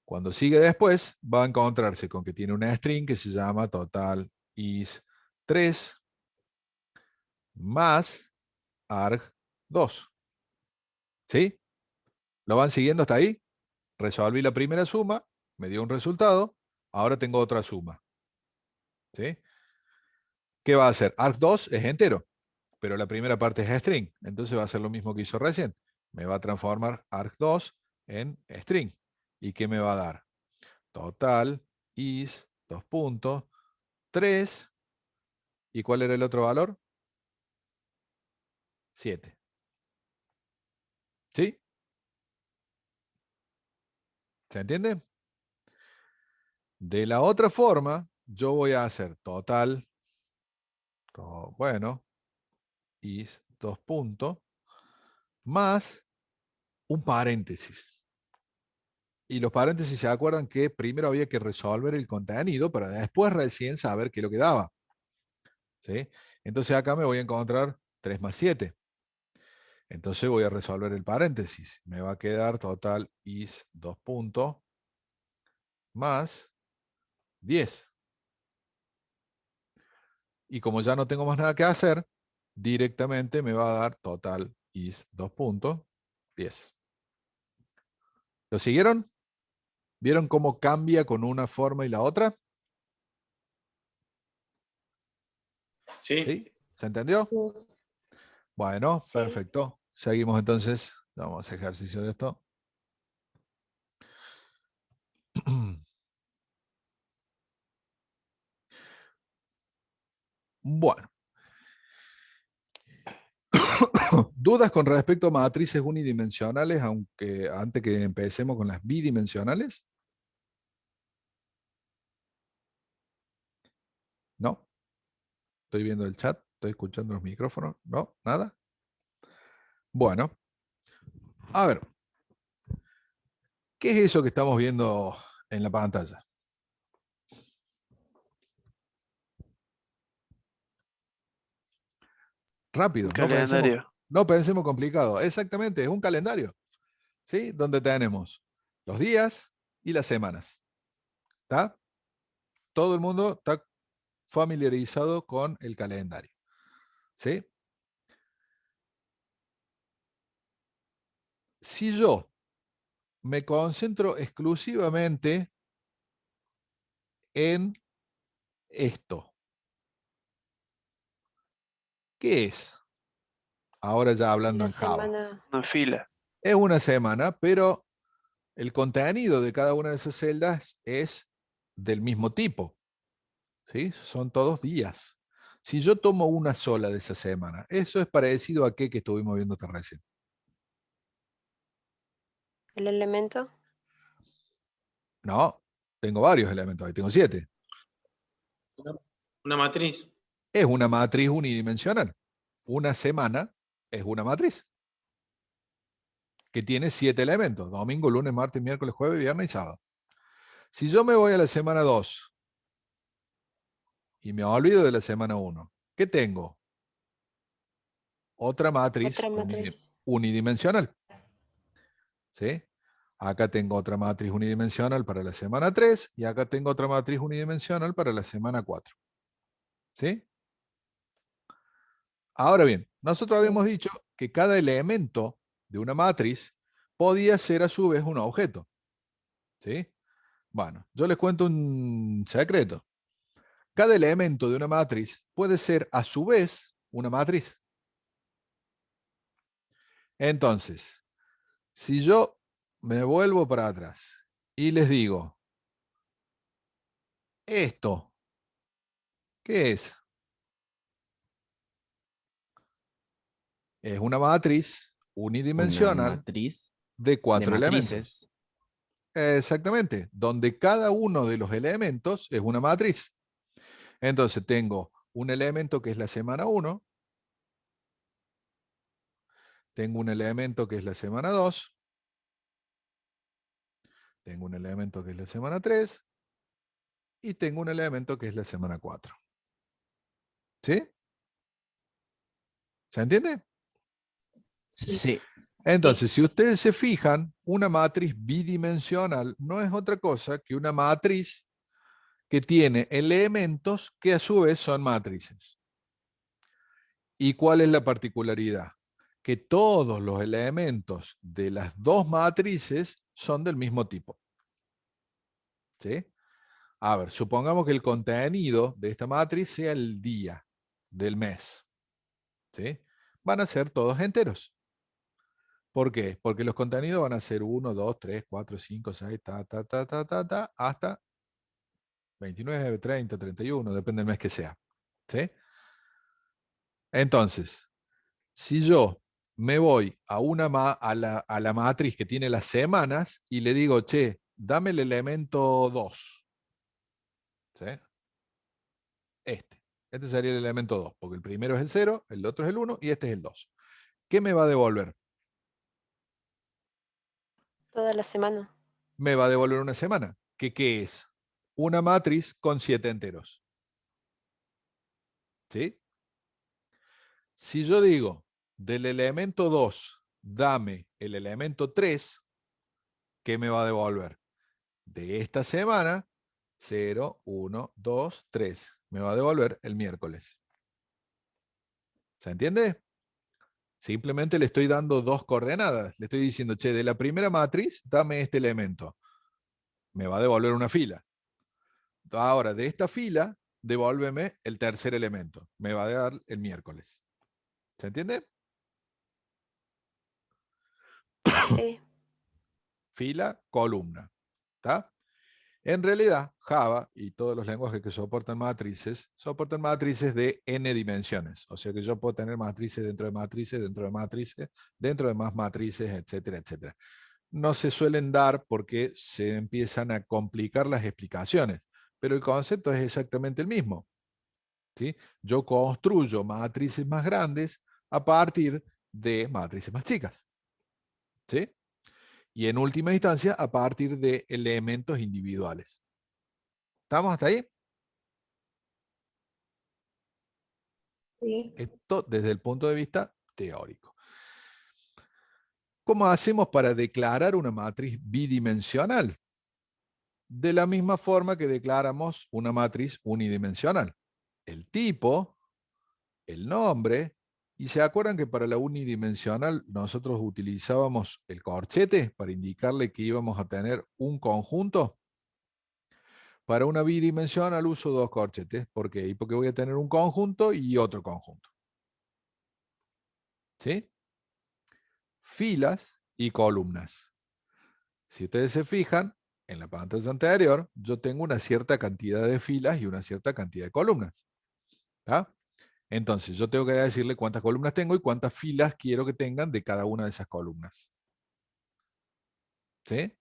Cuando sigue después, va a encontrarse con que tiene una string que se llama total is 3 más arg2. ¿Sí? ¿Lo van siguiendo hasta ahí? Resolví la primera suma, me dio un resultado, ahora tengo otra suma. ¿Sí? ¿Qué va a hacer? arg2 es entero, pero la primera parte es string, entonces va a hacer lo mismo que hizo recién. Me va a transformar arg2 en string. ¿Y qué me va a dar? Total is, dos puntos, 3. ¿Y cuál era el otro valor? 7. ¿Sí? ¿Se entiende? De la otra forma, yo voy a hacer total, bueno, is, dos puntos, más un paréntesis. Y los paréntesis se acuerdan que primero había que resolver el contenido para después recién saber qué es lo que daba. ¿Sí? Entonces acá me voy a encontrar 3 más 7. Entonces voy a resolver el paréntesis. Me va a quedar total is, dos puntos, más 10. Y como ya no tengo más nada que hacer, directamente me va a dar total is, dos puntos, 10. ¿Lo siguieron? ¿Vieron cómo cambia con una forma y la otra? Sí. ¿Sí? ¿Se entendió? Sí. Bueno, Sí. perfecto. Seguimos entonces. Vamos a hacer ejercicio de esto. Bueno. ¿Dudas con respecto a matrices unidimensionales, aunque antes que empecemos con las bidimensionales? ¿No? Estoy viendo el chat, estoy escuchando los micrófonos. ¿No? ¿Nada? Bueno. A ver. ¿Qué es eso que estamos viendo en la pantalla? Rápido, Calendario. no pensemos complicado. Exactamente, es un calendario, ¿sí? Donde tenemos los días y las semanas. ¿Está? Todo el mundo está familiarizado con el calendario, ¿sí? Si yo me concentro exclusivamente en esto, ¿qué es? Ahora ya hablando La en Java. semana. Una fila. Es una semana, pero el contenido de cada una de esas celdas es del mismo tipo, ¿sí? Son todos días. Si yo tomo una sola de esa semana, eso es parecido a qué que estuvimos viendo hasta recién. El elemento. No, tengo varios elementos, ahí tengo 7. Una matriz. Es una matriz unidimensional. Una semana es una matriz que tiene 7 elementos: domingo, lunes, martes, miércoles, jueves, viernes y sábado. Si yo me voy a la semana 2, y me olvido de la semana 1. ¿Qué tengo? Otra matriz Otra matriz. unidimensional. ¿Sí? Acá tengo otra matriz unidimensional para la semana 3 y acá tengo otra matriz unidimensional para la semana 4. ¿Sí? Ahora bien, nosotros Sí. habíamos dicho que cada elemento de una matriz podía ser a su vez un objeto. ¿Sí? Bueno, yo les cuento un secreto. Cada elemento de una matriz puede ser a su vez una matriz. Entonces, si yo me vuelvo para atrás y les digo, esto, ¿qué es? Es una matriz Una unidimensional matriz de de 4 elementos. matrices. Exactamente, donde cada uno de los elementos es una matriz. Entonces tengo un elemento que es la semana 1, tengo un elemento que es la semana 2, tengo un elemento que es la semana 3 y tengo un elemento que es la semana 4. ¿Sí? ¿Se entiende? Sí. Entonces, si ustedes se fijan, una matriz bidimensional no es otra cosa que una matriz que tiene elementos que a su vez son matrices. ¿Y cuál es la particularidad? Que todos los elementos de las dos matrices son del mismo tipo. ¿Sí? A ver, supongamos que el contenido de esta matriz sea el día del mes. ¿Sí? Van a ser todos enteros. ¿Por qué? Porque los contenidos van a ser 1, 2, 3, 4, 5, 6, hasta 29, 30, 31, depende del mes que sea. ¿Sí? Entonces, si yo me voy a la matriz que tiene las semanas y le digo, che, dame el elemento 2. ¿Sí? Este sería el elemento 2, porque el primero es el 0, el otro es el 1 y este es el 2. ¿Qué me va a devolver? Toda la semana. Me va a devolver una semana. ¿Qué es? Una matriz con 7 enteros. ¿Sí? Si yo digo, del elemento 2, dame el elemento 3, ¿qué me va a devolver? De esta semana, 0, 1, 2, 3. Me va a devolver el miércoles. ¿Se entiende? Simplemente le estoy dando dos coordenadas. Le estoy diciendo, che, de la primera matriz, dame este elemento. Me va a devolver una fila. Ahora, de esta fila, devuélveme el tercer elemento. Me va a dar el miércoles. ¿Se entiende? Sí. Fila, columna. ¿Está? En realidad, Java y todos los lenguajes que soportan matrices de n dimensiones. O sea que yo puedo tener matrices dentro de matrices, dentro de matrices, dentro de más matrices, etcétera, etcétera. No se suelen dar porque se empiezan a complicar las explicaciones, pero el concepto es exactamente el mismo. ¿Sí? Yo construyo matrices más grandes a partir de matrices más chicas. ¿Sí? Y en última instancia, a partir de elementos individuales. ¿Estamos hasta ahí? Sí. Esto desde el punto de vista teórico. ¿Cómo hacemos para declarar una matriz bidimensional? De la misma forma que declaramos una matriz unidimensional. El tipo, el nombre, y se acuerdan que para la unidimensional nosotros utilizábamos el corchete para indicarle que íbamos a tener un conjunto. Para una bidimensional uso dos corchetes. ¿Por qué? Porque voy a tener un conjunto y otro conjunto. ¿Sí? Filas y columnas. Si ustedes se fijan, en la pantalla anterior, yo tengo una cierta cantidad de filas y una cierta cantidad de columnas. ¿Tá? Entonces, yo tengo que decirle cuántas columnas tengo y cuántas filas quiero que tengan de cada una de esas columnas. ¿Sí?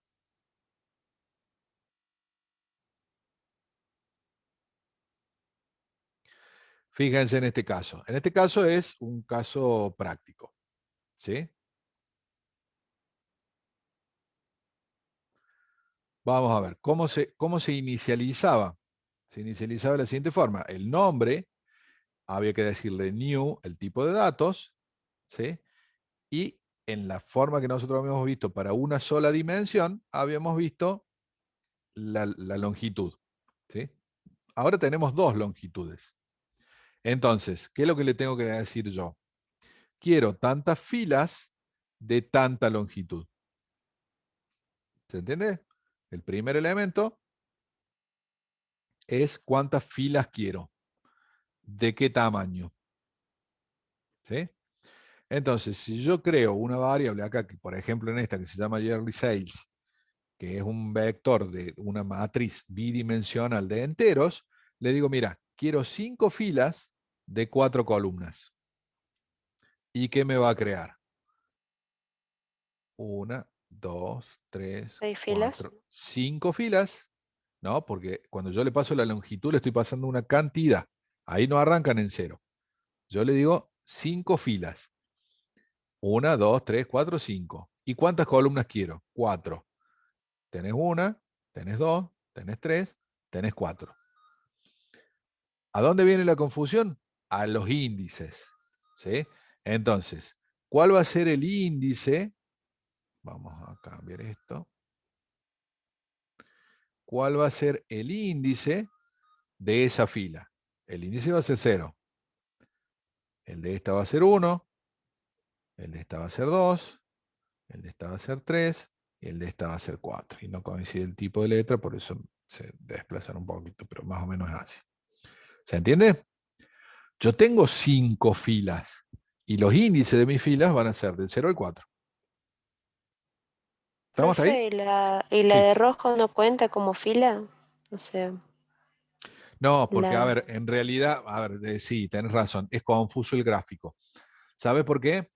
Fíjense en este caso. En este caso es un caso práctico. ¿Sí? Vamos a ver cómo se inicializaba Se inicializaba de la siguiente forma. El nombre, había que decirle new, el tipo de datos, ¿sí? Y en la forma que nosotros habíamos visto para una sola dimensión, habíamos visto la longitud, ¿sí? Ahora tenemos dos longitudes. Entonces, ¿qué es lo que le tengo que decir yo? Quiero tantas filas de tanta longitud. ¿Se entiende? El primer elemento es cuántas filas quiero. ¿De qué tamaño? ¿Sí? Entonces, si yo creo una variable acá, que por ejemplo en esta que se llama yearly sales, que es un vector de una matriz bidimensional de enteros, le digo, mira, quiero 5 filas de 4 columnas. ¿Y qué me va a crear? 1, 2, 3, 6 filas. 4, 5 filas, ¿no? Porque cuando yo le paso la longitud le estoy pasando una cantidad. Ahí no arrancan en cero. Yo le digo 5 filas. 1, 2, 3, 4, 5. ¿Y cuántas columnas quiero? 4. Tenés 1, tenés 2, tenés 3, tenés 4. ¿A dónde viene la confusión? A los índices. ¿Sí? Entonces, ¿cuál va a ser el índice? Vamos a cambiar esto. ¿Cuál va a ser el índice de esa fila? El índice va a ser 0. El de esta va a ser 1. El de esta va a ser 2. El de esta va a ser 3. Y el de esta va a ser 4. Y no coincide el tipo de letra, por eso se desplazan un poquito, pero más o menos es así. ¿Se entiende? Yo tengo 5 filas. Y los índices de mis filas van a ser del 0 al 4. ¿Estamos hasta ahí? Profe, ¿y la Sí. de rojo no cuenta como fila? O sea, No, porque, a la... ver, en realidad, sí, tenés razón, es confuso el gráfico. ¿Sabes por qué?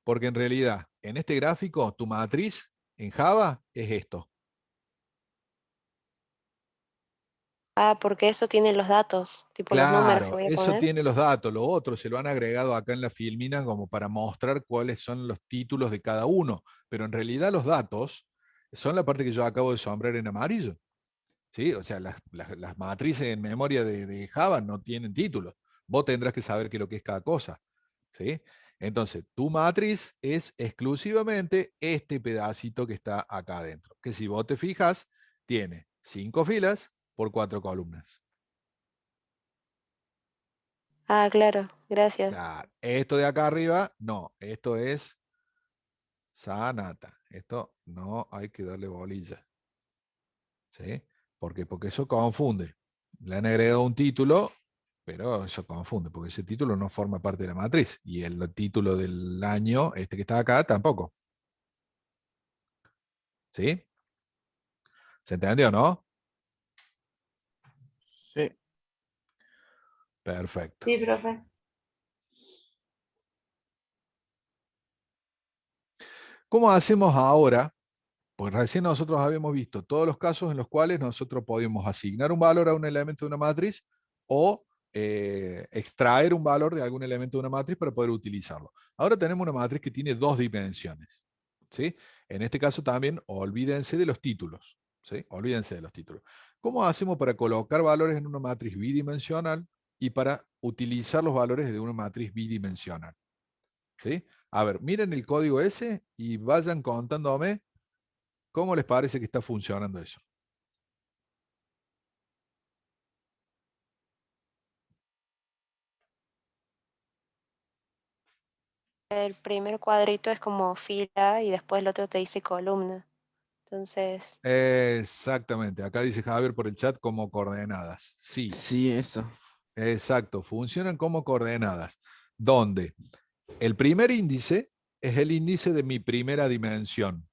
Porque en realidad, en este gráfico, tu matriz en Java es esto. Ah, porque eso tiene los datos, tipo los números que Claro, voy a eso poner. tiene los datos, lo otro se lo han agregado acá en la Filmina como para mostrar cuáles son los títulos de cada uno, pero en realidad los datos son la parte que yo acabo de sombrear en amarillo. ¿Sí? O sea, las matrices en memoria de Java no tienen títulos. Vos tendrás que saber qué es lo que es cada cosa. ¿Sí? Entonces, tu matriz es exclusivamente este pedacito que está acá adentro, que si vos te fijas, tiene 5 filas por 4 columnas. Ah, claro, gracias. Claro, esto de acá arriba, no, esto es sanata. Esto no hay que darle bolilla. ¿Sí? ¿Por qué? Porque eso confunde. Le han agregado un título, pero eso confunde, porque ese título no forma parte de la matriz. Y el título del año, este que está acá, tampoco. ¿Sí? ¿Se entendió, no? Sí. Perfecto. Sí, profe. ¿Cómo hacemos ahora? Pues recién nosotros habíamos visto todos los casos en los cuales nosotros podíamos asignar un valor a un elemento de una matriz o extraer un valor de algún elemento de una matriz para poder utilizarlo. Ahora tenemos una matriz que tiene 2 dimensiones. ¿Sí? En este caso también olvídense de los títulos. ¿Sí? Olvídense de los títulos. ¿Cómo hacemos para colocar valores en una matriz bidimensional y para utilizar los valores de una matriz bidimensional? ¿Sí? A ver, miren el código ese y vayan contándome cómo les parece que está funcionando eso. El primer cuadrito es como fila y después el otro te dice columna. Entonces, Exactamente. Acá dice Javier por el chat como coordenadas. Sí, Sí, eso. exacto. Funcionan como coordenadas. Donde el primer índice es el índice de mi primera dimensión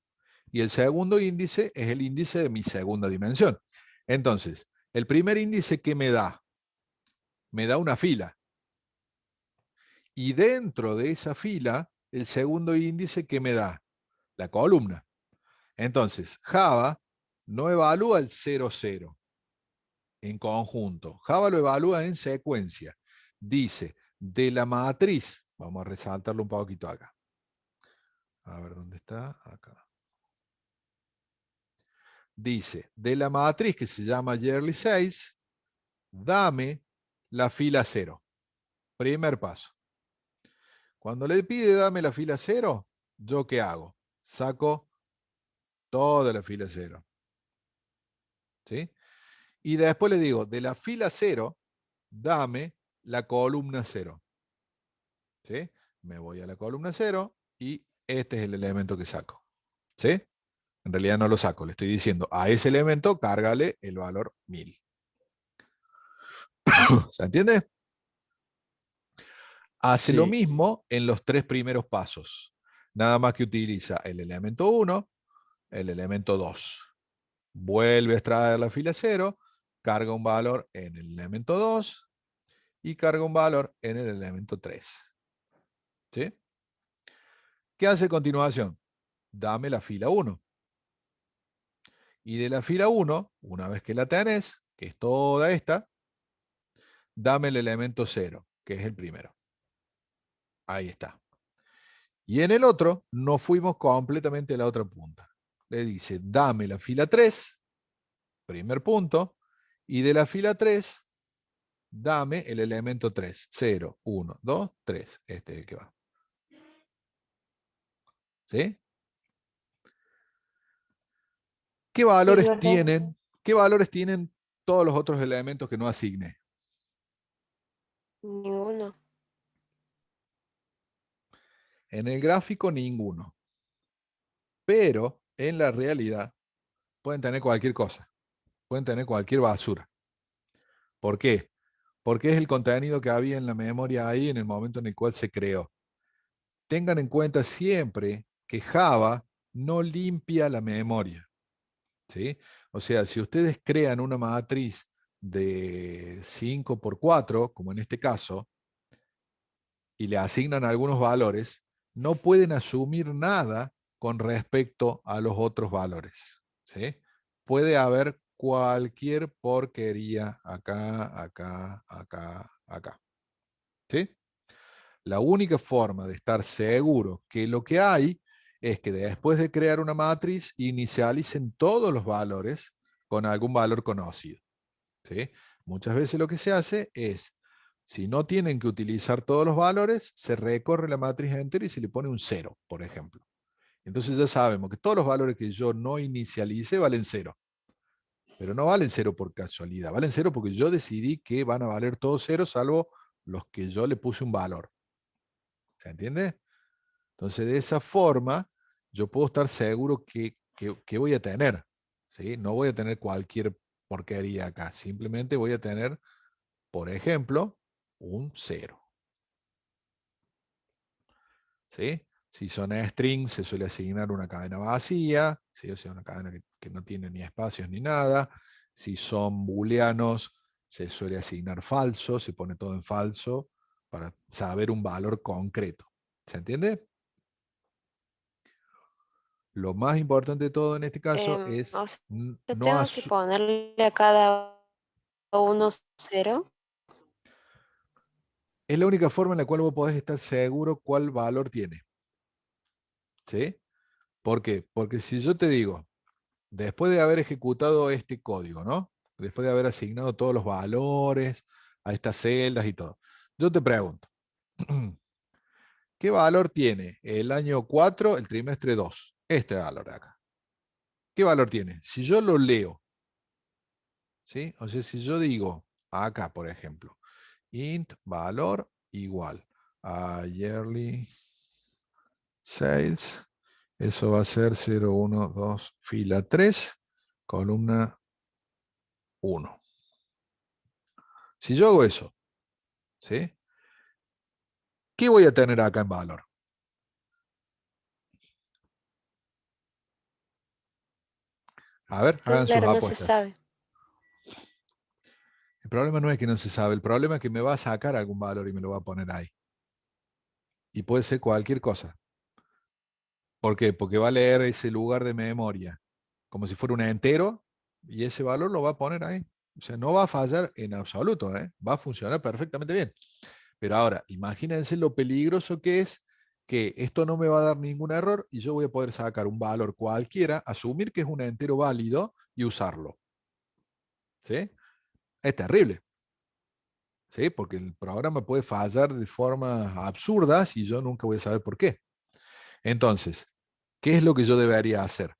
y el segundo índice es el índice de mi segunda dimensión. Entonces, el primer índice, ¿qué me da? Me da una fila. Y dentro de esa fila, el segundo índice, ¿qué me da? La columna. Entonces, Java no evalúa el 0, 0 en conjunto. Java lo evalúa en secuencia. Dice, de la matriz, vamos a resaltarlo un poquito acá. A ver, ¿dónde está? Acá. Dice, de la matriz que se llama yearly 6, dame la fila 0. Primer paso. Cuando le pide dame la fila 0, ¿yo qué hago? Saco toda la fila 0. ¿Sí? Y después le digo, de la fila 0, dame la columna 0. ¿Sí? Me voy a la columna 0 y este es el elemento que saco. ¿Sí? En realidad no lo saco, le estoy diciendo, a ese elemento cárgale el valor 1000. ¿Se entiende? Hace lo Sí. mismo en los 3 primeros pasos. Nada más que utiliza el elemento 1, el elemento 2. Vuelve a extraer la fila 0, carga un valor en el elemento 2 y carga un valor en el elemento 3. ¿Sí? ¿Qué hace a continuación? Dame la fila 1. Y de la fila 1, una vez que la tenés, que es toda esta, dame el elemento 0, que es el primero. Ahí está. Y en el otro, nos fuimos completamente a la otra punta. Le dice, dame la fila 3, primer punto, y de la fila 3, dame el elemento 3. 0, 1, 2, 3. Este es el que va. ¿Sí? ¿Qué Sí, valores ¿verdad? tienen? ¿Qué valores tienen todos los otros elementos que no asigné? Ninguno. En el gráfico ninguno. Pero en la realidad pueden tener cualquier cosa. Pueden tener cualquier basura. ¿Por qué? Porque es el contenido que había en la memoria ahí en el momento en el cual se creó. Tengan en cuenta siempre que Java no limpia la memoria. ¿Sí? O sea, si ustedes crean una matriz de 5 por 4, como en este caso, y le asignan algunos valores, no pueden asumir nada con respecto a los otros valores. ¿Sí? Puede haber cualquier porquería acá, acá, acá, acá. ¿Sí? La única forma de estar seguro que lo que hay es que después de crear una matriz inicialicen todos los valores con algún valor conocido. ¿Sí? Muchas veces lo que se hace es, si no tienen que utilizar todos los valores, se recorre la matriz entera y se le pone un 0, por ejemplo. Entonces ya sabemos que todos los valores que yo no inicialice valen 0. Pero no valen 0 por casualidad, valen 0 porque yo decidí que van a valer todos 0 salvo los que yo le puse un valor. ¿Se entiende? Entonces, de esa forma, yo puedo estar seguro que voy a tener. ¿Sí? No voy a tener cualquier porquería acá. Simplemente voy a tener, por ejemplo, un 0. ¿Sí? Si son strings, se suele asignar una cadena vacía, ¿sí? O sea, una cadena que no tiene ni espacios ni nada. Si son booleanos, se suele asignar falso, se pone todo en falso para saber un valor concreto. ¿Se entiende? Lo más importante de todo en este caso es O sea, yo no tengo que ponerle a cada uno 0. es la única forma en la cual vos podés estar seguro cuál valor tiene. ¿Sí? ¿Por qué? Porque si yo te digo, después de haber ejecutado este código, ¿no? Después de haber asignado todos los valores a estas celdas y todo, yo te pregunto, ¿qué valor tiene el año 4, el trimestre 2? Este valor de acá. ¿Qué valor tiene? Si yo lo leo, ¿sí? O sea, si yo digo acá, por ejemplo, int valor igual a yearly sales, eso va a ser 0, 1, 2, fila 3, columna 1. Si yo hago eso, ¿sí? ¿Qué voy a tener acá en valor? A ver, hagan sus Claro, no se apuestas. sabe. El problema no es que no se sabe, el problema es que me va a sacar algún valor y me lo va a poner ahí. Y puede ser cualquier cosa. ¿Por qué? Porque va a leer ese lugar de memoria como si fuera un entero y ese valor lo va a poner ahí. O sea, no va a fallar en absoluto, ¿eh? Va a funcionar perfectamente bien. Pero ahora, imagínense lo peligroso que es que esto no me va a dar ningún error y yo voy a poder sacar un valor cualquiera, asumir que es un entero válido y usarlo. ¿Sí? Es terrible. ¿sí? Porque el programa puede fallar de formas absurdas y yo nunca voy a saber por qué. Entonces, ¿qué es lo que yo debería hacer?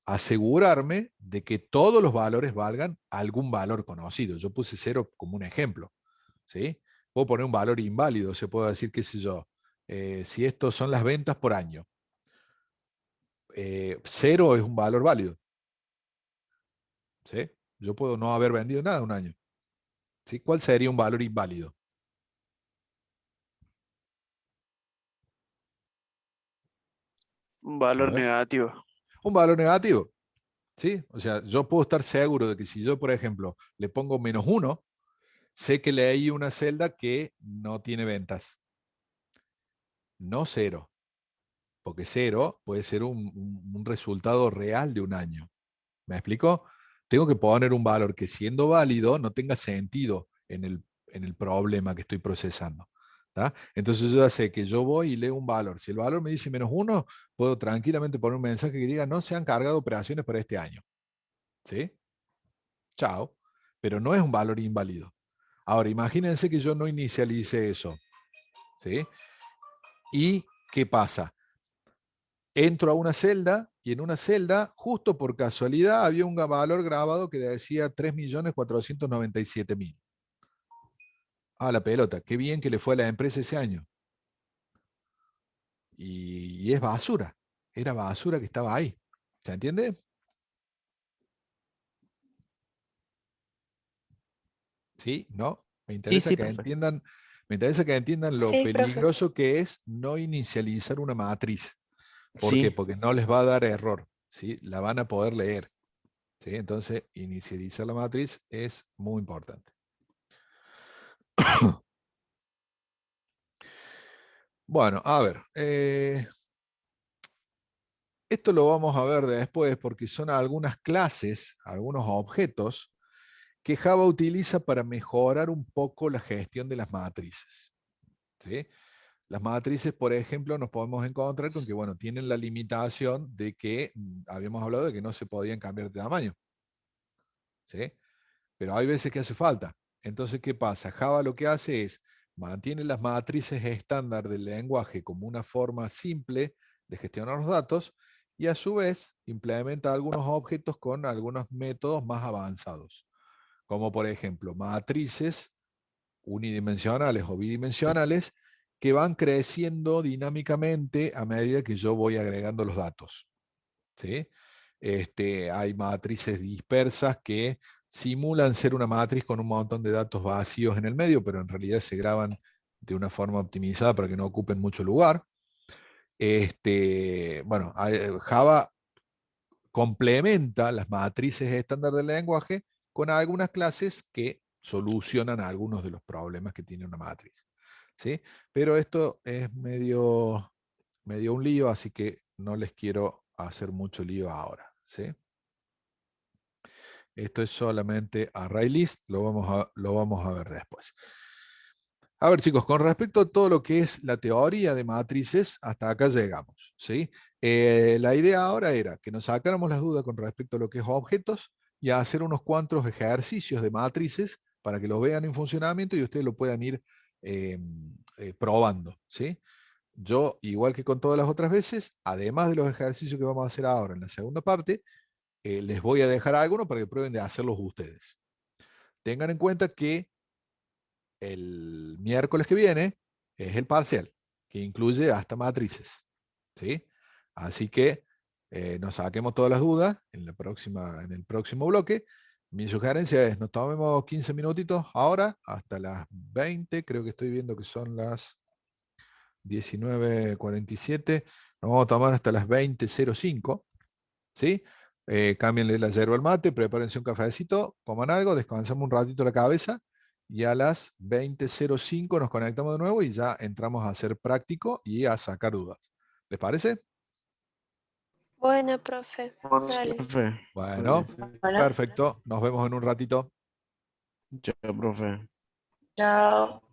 Asegurarme de que todos los valores valgan algún valor conocido. Yo puse 0 como un ejemplo, ¿sí? Puedo poner un valor inválido, se puede decir, qué sé yo, si estos son las ventas por año. 0 es un valor válido, ¿sí? Yo puedo no haber vendido nada un año, ¿sí? ¿Cuál sería un valor inválido? Un A valor ver, negativo. un valor negativo, ¿sí? O sea, yo puedo estar seguro de que si yo, por ejemplo, le pongo -1, sé que leí una celda que no tiene ventas. No 0, porque 0 puede ser un resultado real de un año. ¿Me explico? Tengo que poner un valor que, siendo válido, no tenga sentido en el problema que estoy procesando. ¿tá? Entonces yo ya sé que yo voy y leo un valor. Si el valor me dice -1, puedo tranquilamente poner un mensaje que diga no se han cargado operaciones para este año. ¿Sí? Chao. Pero no es un valor inválido. Ahora, imagínense que yo no inicialice eso. ¿Sí? ¿Y qué pasa? Entro a una celda y en una celda, justo por casualidad, había un valor grabado que decía 3.497.000. Ah, la pelota, qué bien que le fue a la empresa ese año. Y es basura, era basura que estaba ahí. ¿Se entiende? ¿Sí? ¿No? Me Sí, interesa sí, que profe. entiendan, me interesa que entiendan lo Sí, profe. peligroso que es no inicializar una matriz. ¿Por qué? Sí, Porque no les va a dar error, ¿sí? La van a poder leer. ¿Sí? Entonces, inicializar la matriz es muy importante. Bueno, a ver, esto lo vamos a ver después porque son algunas clases, algunos objetos que Java utiliza para mejorar un poco la gestión de las matrices. ¿Sí? Las matrices, por ejemplo, nos podemos encontrar con que, bueno, tienen la limitación de que, habíamos hablado de que no se podían cambiar de tamaño. ¿Sí? Pero hay veces que hace falta. Entonces, ¿qué pasa? Java lo que hace es mantiene las matrices estándar del lenguaje como una forma simple de gestionar los datos y a su vez implementa algunos objetos con algunos métodos más avanzados, como por ejemplo matrices unidimensionales o bidimensionales que van creciendo dinámicamente a medida que yo voy agregando los datos. ¿Sí? Hay matrices dispersas que simulan ser una matriz con un montón de datos vacíos en el medio, pero en realidad se graban de una forma optimizada para que no ocupen mucho lugar. Bueno, Java complementa las matrices estándar del lenguaje con algunas clases que solucionan algunos de los problemas que tiene una matriz. ¿Sí? Pero esto es medio un lío, así que no les quiero hacer mucho lío ahora. ¿Sí? Esto es solamente ArrayList, lo vamos a ver después. A ver, chicos, con respecto a todo lo que es la teoría de matrices, hasta acá llegamos. ¿Sí? La idea ahora era que nos sacáramos las dudas con respecto a lo que es objetos y a hacer unos cuantos ejercicios de matrices para que lo vean en funcionamiento y ustedes lo puedan ir probando. ¿Sí? Yo, igual que con todas las otras veces, además de los ejercicios que vamos a hacer ahora en la segunda parte, les voy a dejar algunos para que prueben de hacerlos ustedes. Tengan en cuenta que el miércoles que viene es el parcial, que incluye hasta matrices. ¿Sí? Así que nos saquemos todas las dudas en el próximo bloque. Mi sugerencia es, nos tomemos 15 minutitos ahora hasta las 20, creo que estoy viendo que son las 19:47, nos vamos a tomar hasta las 20:05, ¿sí? Cámbienle la yerba al mate, prepárense un cafecito, coman algo, descansamos un ratito la cabeza y a las 20:05 nos conectamos de nuevo y ya entramos a hacer práctico y a sacar dudas. ¿Les parece? Bueno, profe. Bueno, sí, Dale. profe. Bueno, Bueno, perfecto. Nos vemos en un ratito. Chao, profe. chao.